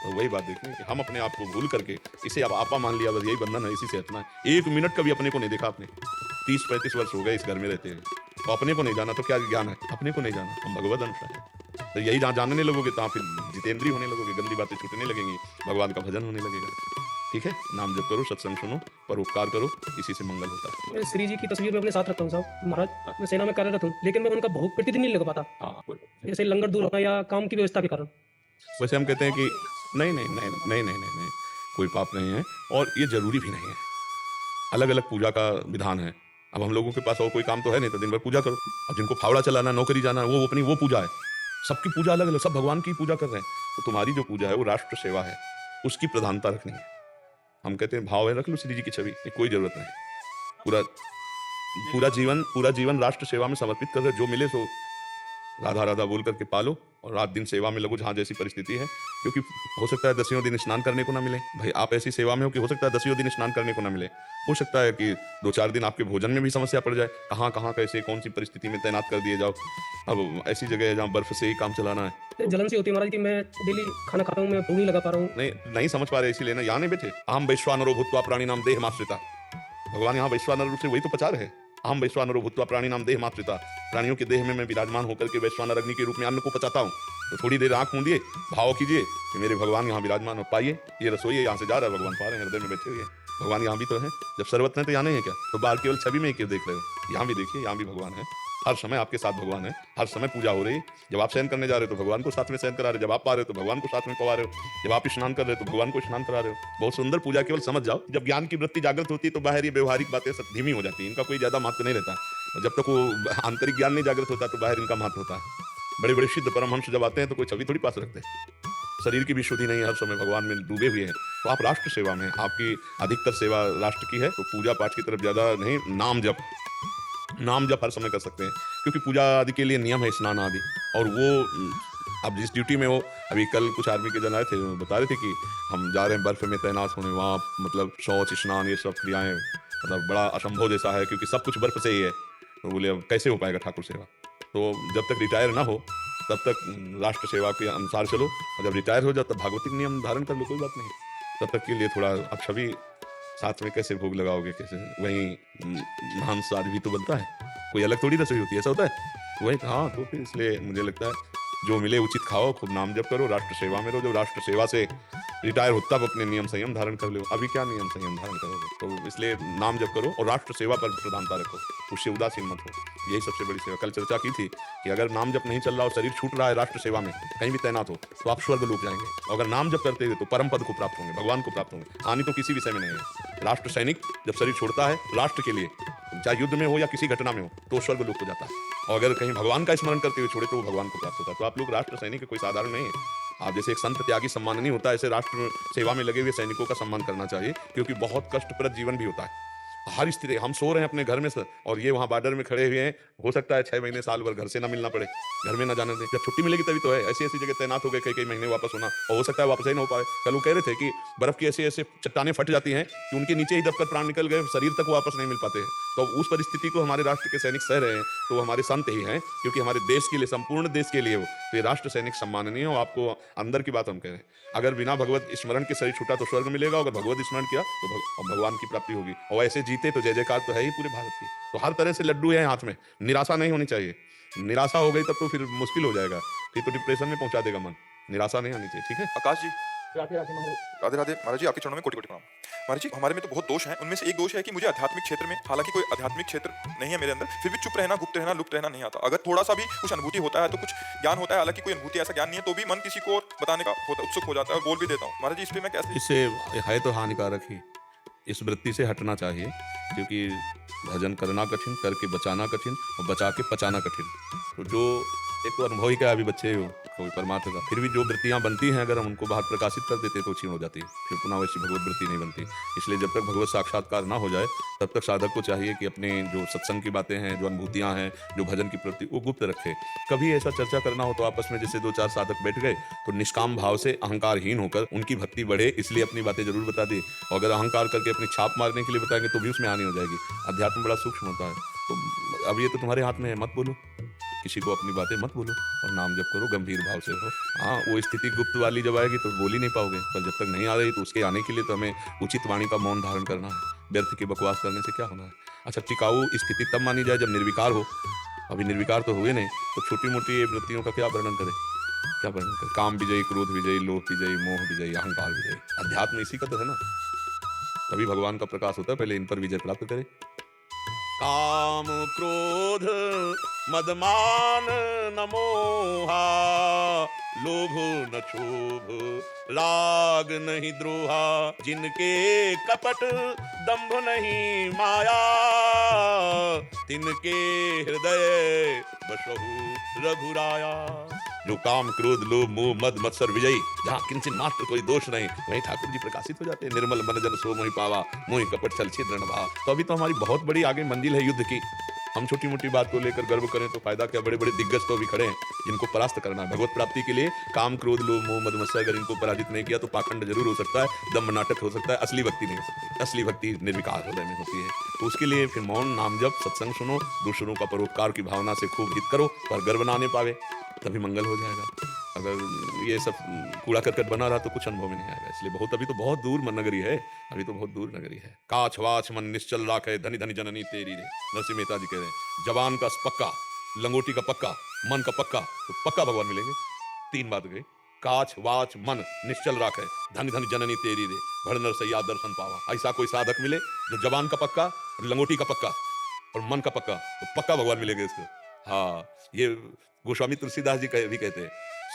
तो वही बात देखें कि हम अपने आप को भूल करके इसे अब आपा मान लिया, बस यही बंधन है, इसी से हटना है। 1 मिनट कभी अपने को नहीं देखा आपने। 30-35 वर्ष हो गए इस घर में रहते हैं, तो अपने को नहीं जाना तो क्या ज्ञान है? अपने को नहीं जाना, हम भगवद अंश है। तो यही जहाँ जानने लगोगे तो फिर जितेंद्रीय होने लगोगे, गंदी बातें छूटने लगेंगी, भगवान का भजन होने लगेगा। ठीक है, नाम जप करो, सत्संग सुनो, परोपकार करो, इसी से मंगल होता है। मैं श्री जी की तस्वीर में अपने साथ रखता हूँ साहब। महाराज मैं सेना में कार्यरत हूँ, लेकिन मैं उनका भोग प्रतिदिन नहीं लगा पाता, हाँ, जैसे लंगर दूर होना या काम की व्यवस्था के कारण। वैसे हम कहते हैं कि नहीं, कोई पाप नहीं है और ये जरूरी भी नहीं है। अलग अलग पूजा का विधान है। अब हम लोगों के पास और कोई काम तो है नहीं, तो दिन भर पूजा करो। और जिनको फावड़ा चलाना, नौकरी जाना, वो अपनी वो पूजा है। सबकी पूजा अलग अलग, सब भगवान की पूजा कर रहे हैं। तो तुम्हारी जो पूजा है वो राष्ट्र सेवा है, उसकी प्रधानता रखनी है। हम कहते हैं भाव है, रख लो श्री जी की छवि, कोई जरूरत नहीं। पूरा जीवन राष्ट्र सेवा में समर्पित कर रहे, जो मिले सो राधा राधा बोल करके पालो और रात दिन सेवा में लगो, जहाँ जैसी परिस्थिति है। क्योंकि हो सकता है 10वें दिन स्नान करने को ना मिले। भाई आप ऐसी सेवा में हो कि हो सकता है 10वें दिन स्नान करने को ना मिले। हो सकता है कि 2-4 दिन आपके भोजन में भी समस्या पड़ जाए, कहाँ कैसे कौन सी परिस्थिति में तैनात कर दिए जाओ। अब ऐसी जगह है जहाँ बर्फ से ही काम चलाना है। जलन सी होती है महाराज कि मैं डेली खाना खाता हूँ, मैं भूख नहीं लगा पा रहा हूँ। नहीं समझ पा रहे, इसीलिए ना यहाँ नहीं बैठे। अहम वैश्वानरो भूत्वा प्राणी नाम देह माश्रिता। भगवान यहाँ वैश्वानर रूप से वही तो पचा रहे हैं। अहम वैश्वानरो भूत्वा प्राणी नाम देह माश्रिता। प्राणियों के देह में मैं विराजमान होकर के वैश्वानर अग्नि के रूप में अन्न को पचाता हूँ। तो थोड़ी देर आंख मूंदिए, भाव कीजिए कि मेरे भगवान यहाँ विराजमान हो। पाइए ये रसोई है, यहाँ से जा रहा है भगवान, पा रहे हैं हृदय में बैठे हुए। भगवान यहाँ भी तो है। जब सर्वत्र है तो यहाँ नहीं है क्या? तो बाहर केवल छवि में ही क्यों देख रहे हो? यहाँ भी देखिए, यहाँ भी भगवान है। हर समय आपके साथ भगवान है, हर समय पूजा हो रही है। जब आप शयन करने जा रहे हो तो भगवान को साथ में शयन करा रहे हो, जब आप पा रहे हो तो भगवान को साथ में पवा रहे हो, जब आप स्नान कर रहे हो तो भगवान को स्नान करा रहे हो। बहुत सुंदर पूजा, केवल समझ जाओ। जब ज्ञान की वृत्ति जागृत होती है तो बाहर ये व्यवहारिक बातें सब धीमी हो जाती हैं, इनका कोई ज्यादा महत्व नहीं रहता। और जब तक वो आंतरिक ज्ञान नहीं जागृत होता तो बाहर इनका महत्व होता है। बड़े बड़े सिद्ध परमहंस जब आते हैं तो कोई छवि थोड़ी पास रखते हैं। शरीर की भी शुद्धि नहीं है, हर समय भगवान में डूबे हुए हैं। तो आप राष्ट्र सेवा में, आपकी अधिकतर सेवा राष्ट्र की है, तो पूजा पाठ की तरफ ज्यादा नहीं, नाम जप हर समय कर सकते हैं, क्योंकि पूजा आदि के लिए नियम है, स्नान आदि। और वो अब जिस ड्यूटी में हो, अभी कल कुछ आर्मी के जन आए थे, वो बता रहे थे कि हम जा रहे हैं बर्फ में तैनात होने, वहाँ मतलब शौच स्नान ये सब क्रियाएं मतलब बड़ा असंभव जैसा है, क्योंकि सब कुछ बर्फ से ही है। तो बोले अब कैसे हो पाएगा ठाकुर सेवा। तो जब तक रिटायर ना हो तब तक राष्ट्र सेवा के अनुसार चलो, और जब रिटायर हो जाओ तब भागवतिक नियम धारण कर लो, कोई बात नहीं। तब तक के लिए थोड़ा अब छवि साथ में कैसे भोग लगाओगे, कैसे वहीं महान स्वाद भी तो बनता है, कोई अलग थोड़ी रसोई होती है, ऐसा होता है वही। हाँ, तो फिर इसलिए मुझे लगता है जो मिले उचित खाओ, खूब नाम जप करो, राष्ट्र सेवा में रहो। जब राष्ट्र सेवा से रिटायर हो तब अपने नियम संयम धारण कर लो। अभी क्या नियम संयम धारण करोगे, तो इसलिए नाम जप करो और राष्ट्र सेवा पर प्रधानता रखो, उससे उदासीन मत हो। यही सबसे बड़ी सेवा। कल चर्चा की थी कि अगर नाम जप नहीं चल रहा और शरीर छूट रहा है राष्ट्र सेवा में, कहीं भी तैनात हो, तो आप स्वर्ग लोक जाएंगे। और अगर नाम जप करते हुए तो परम पद को प्राप्त होंगे, भगवान को प्राप्त होंगे। हानि तो किसी विषय में नहीं है। राष्ट्र सैनिक जब शरीर छोड़ता है राष्ट्र के लिए, चाहे युद्ध में हो या किसी घटना में हो, तो स्वर्ग लोक हो जाता है। और अगर कहीं भगवान का स्मरण करते हुए छोड़े तो वो भगवान को प्राप्त होता है। तो आप लोग राष्ट्र सैनिक कोई साधारण नहीं है। आप जैसे एक संत त्यागी सम्माननीय होता है, ऐसे राष्ट्र सेवा में लगे हुए सैनिकों का सम्मान करना चाहिए, क्योंकि बहुत कष्टप्रद जीवन भी होता है। हर स्थिति, हम सो रहे हैं अपने घर में और ये वहाँ बॉर्डर में खड़े हुए हैं, हो सकता है 6 महीने साल भर घर से ना मिलना पड़े, घर में ना जाने दें। जब छुट्टी मिलेगी तभी तो है। ऐसी ऐसी जगह तैनात हो गए, कई महीने वापस होना, और हो सकता है वापस ही ना हो पाए। कल वो कह रहे थे कि बर्फ की ऐसे ऐसे चट्टानें फट जाती हैं कि उनके नीचे ही दबकर प्राण निकल गए, शरीर तक वापस नहीं मिल पाते हैं। तो उस परिस्थिति को हमारे राष्ट्र के सैनिक सह रहे हैं, तो हमारे संत ही हैं, क्योंकि हमारे देश के लिए, संपूर्ण देश के लिए हो, तो ये राष्ट्र सैनिक सम्माननीय हो। आपको अंदर की बात हम कह रहे हैं। अगर बिना भगवत स्मरण के शरीर छूटा तो स्वर्ग मिलेगा, अगर भगवत स्मरण किया तो भगवान की प्राप्ति होगी। और ऐसे जीते तो जय जयकार तो है ही पूरे भारत की। तो हर तरह से लड्डू है हाथ में, निराशा नहीं होनी चाहिए। निराशा हो गई तब तो फिर मुश्किल हो जाएगा, फिर तो डिप्रेशन में पहुंचा देगा मन। निराशा नहीं आनी चाहिए, ठीक है। आकाश जी, राधे राधे महाराज। राधे राधे महाराज जी, आपके चरणों में कोटि कोटि प्रणाम। महाराज जी, हमारे में तो बहुत दोष हैं, उनमें से एक दोष है कि मुझे आध्यात्मिक क्षेत्र में, हालांकि कोई आध्यात्मिक क्षेत्र नहीं है मेरे अंदर, फिर भी चुप रहना, गुप्त रहना, लुप्त रहना नहीं आता। अगर थोड़ा सा भी कुछ अनुभूति होता है तो कुछ ज्ञान होता है, हालांकि कोई अनुभूति ऐसा ज्ञान नहीं है तो भी मन किसी को बताने का उत्सुक हो जाता है और बोल भी देता हूँ। महाराज जी, इस पे मैं कैसे? इससे है तो हानिकारक ही, इस वृत्ति से हटना चाहिए, क्योंकि भजन करना कठिन, करके बचाना कठिन, और बचा के पचाना कठिन। तो जो एक तो अनुभव ही क्या, अभी बच्चे हो कोई परमात्मा का, फिर भी जो वृत्तियां बनती हैं अगर हम उनको बाहर प्रकाशित कर देते तो क्षीण हो जाती है, फिर पुनः वैसी भगवत वृत्ति नहीं बनती। इसलिए जब तक भगवत साक्षात्कार ना हो जाए तब तक साधक को चाहिए कि अपने जो सत्संग की बातें हैं, जो अनुभूतियां हैं, जो भजन की प्रवृत्ति, वो गुप्त रखे। कभी ऐसा चर्चा करना हो तो आपस में जैसे 2-4 साधक बैठ गए तो निष्काम भाव से, अहंकारहीन होकर, उनकी भक्ति बढ़े इसलिए अपनी बातें जरूर बता दी। और अगर अहंकार करके अपनी छाप मारने के लिए बताएंगे तो भी उसमें हानि हो जाएगी। अध्यात्म बड़ा सूक्ष्म होता है। तो अब ये तो तुम्हारे हाथ में है, मत बोलो किसी को अपनी बातें, मत बोलो, और नाम जप करो, गंभीर भाव से हो। हाँ, वो स्थिति गुप्त वाली जब आएगी तो बोल ही नहीं पाओगे, पर जब तक नहीं आ रही तो उसके आने के लिए तो हमें उचित वाणी का मौन धारण करना है। व्यर्थ की बकवास करने से क्या होना है। अच्छा, टिकाऊ स्थिति तब मानी जाए जब निर्विकार हो। अभी निर्विकार तो हुए नहीं, तो छोटी मोटी वृत्तियों का क्या वर्णन करें, क्या वर्णन करें। काम विजयी, क्रोध विजयी, लोभ विजयी, मोह विजयी, अहंकार विजयी। अध्यात्म इसी का तो है ना, तभी भगवान का प्रकाश होता है। पहले इन पर विजय प्राप्त करें। काम क्रोध मदमान न मोहा, लोभ न क्षोभ, राग नहीं द्रोहा, जिनके कपट दंभ नहीं माया, तिनके हृदय बसहु रघुराया। जो काम क्रोध लोभ मोह मद मत्सर विजयी, जहाँ किंचित मात्र कोई दोष नहीं, वहीं ठाकुर जी प्रकाशित हो जाते हैं। निर्मल मन जन सो मोहि पावा, मोहि कपट छल छिद्र न भावा। तो अभी तो हमारी बहुत बड़ी आगे मंजिल है युद्ध की। हम छोटी मोटी बात को लेकर गर्व करें तो फायदा क्या। बड़े बड़े दिग्गज तो अभी खड़े हैं जिनको परास्त करना है भगवत प्राप्ति के लिए। काम क्रोध लोभ मोह मद मत्सर, अगर इनको पराजित नहीं किया तो पाखंड जरूर हो सकता है, दम्भ नाटक हो सकता है, असली भक्ति नहीं हो सकती। असली भक्ति निर्विकार हृदय में होती है। तो उसके लिए फिर मौन, नाम जप, सत्संग सुनो, दूसरों का परोपकार की भावना से खूब हित करो, पर गर्व ना आने पावे, तभी मंगल हो जाएगा। अगर ये सब कूड़ा करकट बना रहा तो कुछ अनुभव में नहीं आएगा। इसलिए बहुत, अभी तो बहुत दूर मन नगरी है, अभी तो बहुत दूर नगरी है। काछ वाच मन निश्चल राखे, धनी धनी जननी तेरी रे। नरसिंह मेहता जी कह रहे हैं, जवान का पक्का, लंगोटी का पक्का, मन का पक्का, तो पक्का भगवान मिलेंगे। 3 बात गई, काछ वाच मन निश्चल राखे, धनी धनी जननी तेरी रे, भड़ नरसैया दर्शन पावा। ऐसा कोई साधक मिले जो जवान का पक्का, लंगोटी का पक्का और मन का पक्का, तो पक्का भगवान मिलेंगे इसको। हाँ, ये गोस्वामी तुलसीदास जी भी कहते हैं,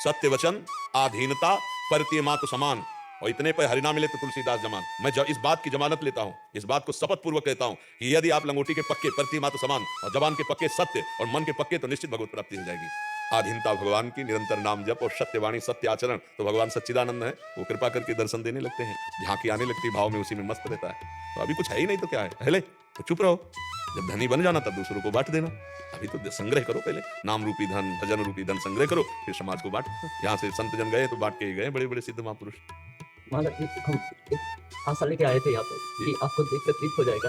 सत्य वचन आधीनता परतीय मातु समान, और इतने पर हरिनाम मिले तो तुलसीदास जमान। मैं इस बात की जमानत लेता हूँ, इस बात को शपथ पूर्वक कहता हूँ कि यदि आप लंगोटी के पक्के परतीय मातु समान और जबान के पक्के सत्य और मन के पक्के, तो निश्चित भगवत प्राप्ति हो जाएगी। आधीनता भगवान की, निरंतर नाम जप और सत्यवाणी सत्य आचरण, तो भगवान सच्चिदानंद है, वो कृपा करके दर्शन देने लगते हैं, झांकी आने लगती है, भाव में उसी में मस्त रहता है। तो अभी कुछ है ही नहीं तो क्या है, पहले तो चुप रहो, जब धनी बन जाना तब दूसरों को बांट देना। अभी तो संग्रह करो, पहले नाम रूपी धन, भजन रूपी धन संग्रह करो, फिर समाज को बांट। यहाँ से संत जन गए तो बांट के ही गए, बड़े बड़े सिद्ध महापुरुष। महाराज जी, हम एक आशा लेके आए थे यहाँ पे कि आपको देखकर तृप्त हो जाएगा,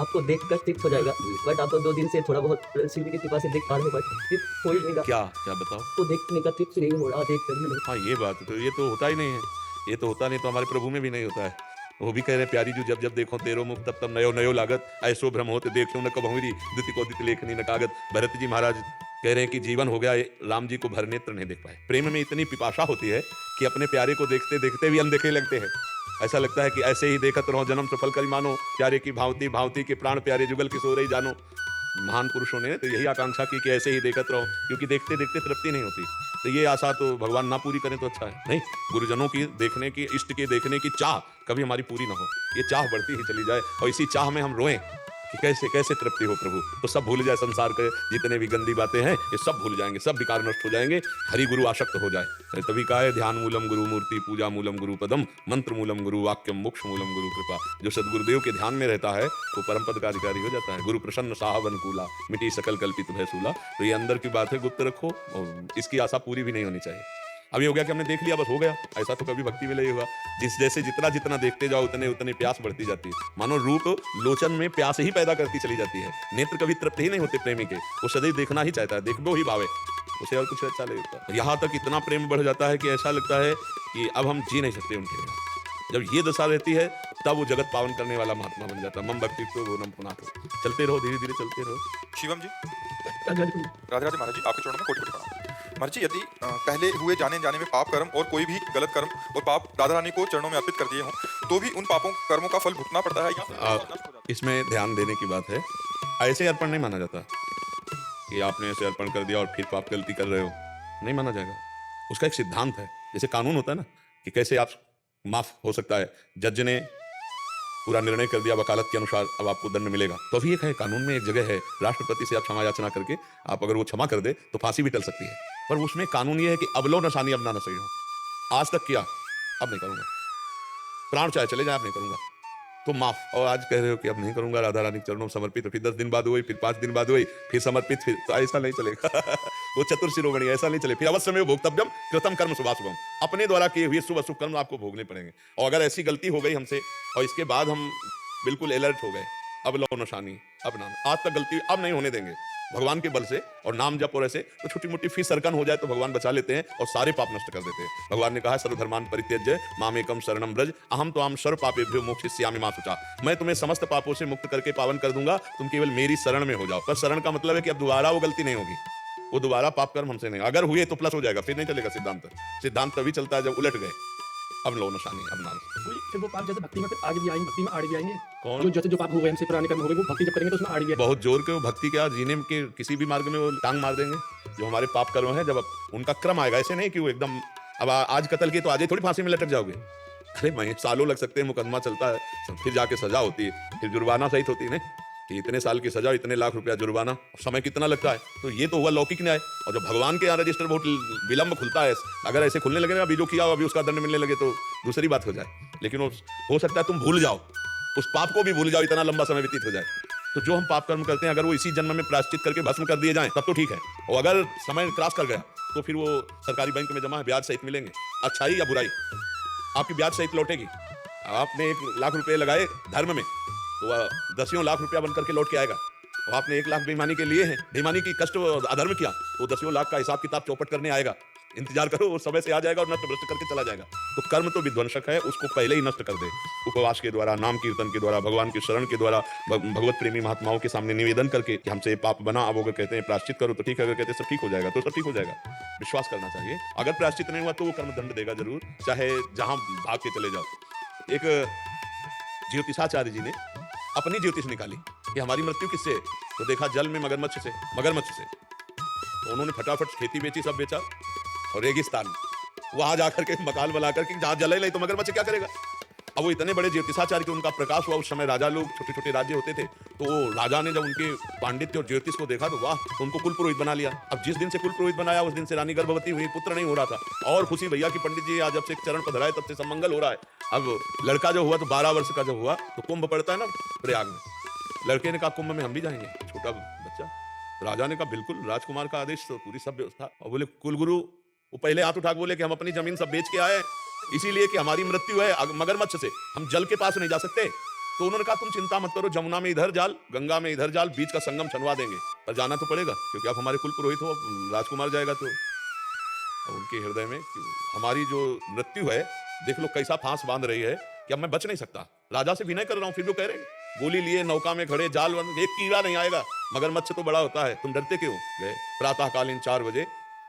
आपको देखकर तृप्त हो जाएगा, बट आप तो 2 दिन से थोड़ा बहुत शिव की कृपा से देख पा रहे हैं, बट तृप्त हो ही नहीं रहा। क्या क्या बताओ? तो देखने का तृप्त नहीं हो रहा, देख कर ही नहीं। हाँ, ये बात तो, ये तो होता ही नहीं है, ये तो होता नहीं, तो हमारे प्रभु में भी नहीं होता है। वो भी कह रहे हैं, प्यारी जो जब जब देखो तेरो मुख तब तब नयो नयो लागत, ऐसो भ्रम होते देखो न कबहुरी द्विति को दित लेखनी न कागत। भरत जी महाराज कह रहे हैं कि जीवन हो गया, राम जी को भर नेत्र नहीं देख पाए। प्रेम में इतनी पिपाशा होती है कि अपने प्यारे को देखते देखते भी अनदेखे लगते हैं। ऐसा लगता है कि ऐसे ही देखत रहो, जन्म सफल करी मानो, प्यारे की भांति भांति के प्राण प्यारे जुगल किशोर ही जानो। महान पुरुषों ने तो यही आकांक्षा की कि ऐसे ही देखत रहो, क्योंकि देखते देखते तृप्ति नहीं होती। तो ये आशा तो भगवान ना पूरी करें तो अच्छा है। नहीं, गुरुजनों की देखने की, इष्ट के देखने की चाह कभी हमारी पूरी ना हो, ये चाह बढ़ती ही चली जाए, और इसी चाह में हम रोएं कि कैसे कैसे तृप्ति हो प्रभु। तो सब भूल जाए, संसार के जितने भी गंदी बातें हैं ये सब भूल जाएंगे, सब विकार नष्ट हो जाएंगे, हरि गुरु आसक्त हो जाए। तभी कहा है, ध्यान मूलम गुरु मूर्ति, पूजा मूलम गुरु पदम, मंत्र मूलम गुरु वाक्यम, मोक्ष मूलम गुरु कृपा। जो सदगुरुदेव के ध्यान में रहता है वो परम पद का अधिकारी हो जाता है। गुरु प्रसन्न साहब अनुकूला, मिटी सकल कल्पित भय सूला। तो ये अंदर की बात है, गुप्त रखो, और इसकी आशा पूरी भी नहीं होनी चाहिए। अभी हो गया कि हमने देख लिया, बस हो गया, ऐसा तो कभी भक्ति में नहीं हुआ। जिस जैसे जितना जितना देखते जाओ उतने उतने प्यास बढ़ती जाती है। मानो रूप लोचन में प्यास ही पैदा करती चली जाती है। नेत्र कभी तृप्त ही नहीं होते प्रेमी के, वो सदैव देखना ही चाहता है, देखो ही भावे, उसे और कुछ अच्छा नहीं होता। यहाँ तक इतना प्रेम बढ़ जाता है कि ऐसा लगता है कि अब हम जी नहीं सकते उनके बिना। जब ये दशा रहती है तब वो जगत पावन करने वाला महात्मा बन जाता है। मम भक्ति तो वो नम पुनाथ। चलते रहो, धीरे धीरे चलते रहो। शिवम जी, राधे राधे। राधे राधे महाराज जी, आपके चरणों में कोटि कोटि प्रणाम। महाराज जी, यदि पहले हुए जाने जाने में पाप कर्म और कोई भी गलत कर्म और पाप राधा रानी को चरणों में अर्पित कर दिए हों, तो भी उन पापों कर्मों का फल भुगतना पड़ता है या फिर नष्ट हो जाता है? इसमें ध्यान देने की बात है, ऐसे अर्पण नहीं माना जाता कि आपने ऐसे अर्पण कर दिया और फिर पाप गलती कर रहे हो, नहीं माना जाएगा। उसका एक सिद्धांत है, जैसे कानून होता है ना कि कैसे आप माफ हो सकता है। जज ने पूरा निर्णय कर दिया वकालत के अनुसार, अब आपको दंड मिलेगा, तो अभी एक है कानून में एक जगह है, राष्ट्रपति से आप क्षमा याचना करके आप अगर वो क्षमा कर दे तो फांसी भी टल सकती है। पर उसमें कानून ये है कि अब लो नशानी अब ना सही हो, आज तक किया अब नहीं करूंगा, प्राण चाहे चले जाए अब नहीं करूंगा, तो माफ। और आज कह रहे हो कि अब नहीं करूंगा, राधा रानी चरणों में समर्पित, तो फिर 10 दिन बाद हुई, फिर 5 दिन बाद हुई, फिर समर्पित, फिर तो ऐसा नहीं चलेगा। वो चतुर शिरोमणि ऐसा नहीं चले। फिर अवश्य में भोक्तव्यम कृतम कर्म शुभाशुभम, अपने द्वारा किए हुए शुभ अशुभ कर्म आपको भोगने पड़ेंगे। और अगर ऐसी गलती हो गई हमसे और इसके बाद हम बिल्कुल अलर्ट हो गए, अब लो नशानी, अब ना, आज तक गलती अब नहीं होने देंगे भगवान के बल से और नाम जप और ऐसे, तो छोटी मोटी फी सरकन हो जाए तो भगवान बचा लेते हैं और सारे पाप नष्ट कर देते हैं। भगवान ने कहा, सर्वधर्मान परित्यज्य मामेकम शरणम ब्रज अहम तो आम सर्व पापेभ्यो मोक्षयिष्यामि मा शुचा। मैं तुम्हें समस्त पापों से मुक्त करके पावन कर दूंगा, तुम केवल मेरी शरण में हो जाओ। पर शरण का मतलब है कि अब दोबारा वो गलती नहीं होगी, वो दोबारा पाप कर्म हमसे नहीं, अगर हुए तो प्लस हो जाएगा, फिर नहीं चलेगा सिद्धांत। सिद्धांत तभी चलता है जब उलट गए, अब लो नशानी, अब ना। फिर वो पाप जैसे भक्ति में फिर आगे भी आएंगे, भक्ति में आगे भी आएंगे। कौन? जो जैसे जो पाप हो गए हमसे पुराने कर्म हो गए, वो भक्ति जब करेंगे तो उसमें आगे भी आएंगे। बहुत जोर के वो भक्ति क्या जीने के किसी भी मार्ग में वो टांग मार देंगे। जो हमारे पाप कर्म है, जब उनका क्रम आएगा, ऐसे नहीं कि वो एकदम अब आज कत्ल किए तो आज ही थोड़ी फांसी में लटक जाओगे। अरे मैं सालों लग सकते हैं, मुकदमा चलता है, फिर जाके सजा होती है, फिर जुर्माना सहित होती है ना, कि इतने साल की सजा, इतने लाख रुपया जुर्माना, समय कितना लगता है। तो ये तो हुआ लौकिक न्याय। और जब भगवान के यहाँ रजिस्टर बहुत विलंब खुलता है, अगर ऐसे खुलने लगे ना, अभी जो किया अभी उसका दंड मिलने लगे तो दूसरी बात हो जाए। लेकिन हो सकता है तुम भूल जाओ, उस पाप को भी भूल जाओ, इतना लंबा समय व्यतीत हो जाए। तो जो हम पाप कर्म करते हैं, अगर वो इसी जन्म में प्रायश्चित करके भस्म कर दिए जाएं तब तो ठीक है, और अगर समय क्रॉस कर गया तो फिर वो सरकारी बैंक में जमा है, ब्याज सहित मिलेंगे। अच्छाई या बुराई आपकी ब्याज सहित लौटेगी। आपने 1 लाख रुपए लगाए धर्म में, तो वह 10 लाख रुपया बनकर के लौट के आएगा। और आपने 1 लाख बेईमानी के लिए हैं, बेईमानी की कष्ट अधर्म किया, तो 10 लाख का हिसाब किताब चौपट करने आएगा। इंतजार करो, वो समय से आ जाएगा और नष्ट भ्रष्ट करके चला जाएगा। तो कर्म तो विध्वंसक है, उसको पहले ही नष्ट कर दे। उपवास के द्वारा, नाम कीर्तन के द्वारा, भगवान की शरण के द्वारा, भगवत प्रेमी महात्माओं के सामने निवेदन करके कि हमसे पाप बना, अब अगर कहते हैं प्रायश्चित करो तो ठीक है, अगर कहते हैं सब ठीक हो जाएगा तो सब ठीक हो जाएगा। विश्वास करना चाहिए। अगर प्रायश्चित नहीं हुआ तो वो कर्म दंड देगा जरूर, चाहे जहां भाग के चले जाओ। एक ज्योतिषाचार्य जी ने अपनी ज्योतिष निकाली कि हमारी मृत्यु किससे है, तो देखा जल में मगरमच्छ से। तो उन्होंने फटाफट खेती बेची, सब बेचा और रेगिस्तान वहां जाकर के मकान बना करके जहां जले नहीं तो मगरमच्छ क्या करेगा। अब वो इतने बड़े ज्योतिषाचार्य कि उनका प्रकाश हुआ। उस समय राजा लोग छोटे छोटे राज्य होते थे, तो वो राजा ने जब उनके पांडित्य और ज्योतिष को देखा तो वाह, तो उनको कुल पुरोहित बना लिया। अब जिस दिन से कुल पुरोहित बनाया उस दिन से रानी गर्भवती हुई, पुत्र नहीं हो रहा था। और खुशी भैया की पंडित जी आज जब से चरण पधराए तब से समंगल हो रहा है। अब लड़का जो हुआ तो 12 वर्ष का जब हुआ तो कुंभ पड़ता है ना प्रयाग में, लड़के ने कहा कुंभ में हम भी जाएंगे, छोटा बच्चा। राजा ने कहा बिल्कुल, राजकुमार का आदेश तो पूरी सब व्यवस्था। और बोले कुलगुरु वो पहले हाथ उठा बोले कि हम अपनी जमीन सब बेच के आए इसीलिए कि हमारी मृत्यु है मगरमच्छ से, हम जल के पास नहीं जा सकते। तो उन्होंने कहा तुम चिंता मत करो, जमुना में इधर जाल, गंगा में इधर जाल, बीच का संगम छनवा देंगे, पर जाना तो पड़ेगा क्योंकि आप हमारे कुल पुरोहित हो। राजकुमार जाएगा तो उनके हृदय में हमारी जो मृत्यु है देख लो कैसा फांस बांध रही है कि अब मैं बच नहीं सकता। राजा से विनय कर रहा हूं, फिर वो कह रहे हैं गोली लिए नौका में खड़े, जाल बंद, एक कीड़ा नहीं आएगा, मगरमच्छ तो बड़ा होता है, तुम डरते क्यों। गए प्रातःकालीन 4 बजे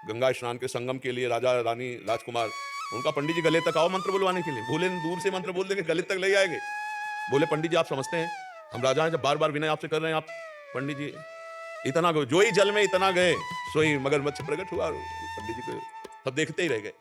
गंगा स्नान के संगम के लिए राजा रानी राजकुमार, उनका पंडित जी गले तक आओ मंत्र बुलवाने के लिए। बोले दूर से मंत्र बोल देंगे, गले तक ले आएंगे। बोले पंडित जी आप समझते हैं हम राजा हैं, जब बार बार विनय आपसे कर रहे हैं, आप पंडित जी इतना गए, जो ही जल में इतना गए सोई मगरमच्छ प्रकट हुआ। पंडित जी को सब देखते ही रह गए।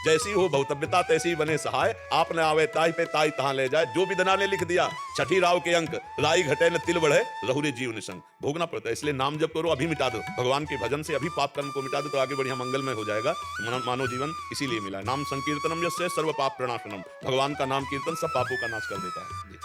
जैसी हो भौतव्यता तैसी बने सहाय, आप न आवे ताई पे ताई तहां ले जाए। जो विधना ने लिख दिया छठी राव के अंक, राई घटे न तिल बढ़े, रहुरे जीव निसंग। भोगना पड़ता है, इसलिए नाम जप करो, अभी मिटा दो भगवान के भजन से, अभी पाप कर्म को मिटा दो तो आगे बढ़िया मंगलमय हो जाएगा। मानव जीवन इसीलिए मिला है। नाम संकीर्तनम यस्य सर्व पाप प्रणाशनम, भगवान का नाम कीर्तन सब पापों का नाश कर देता है।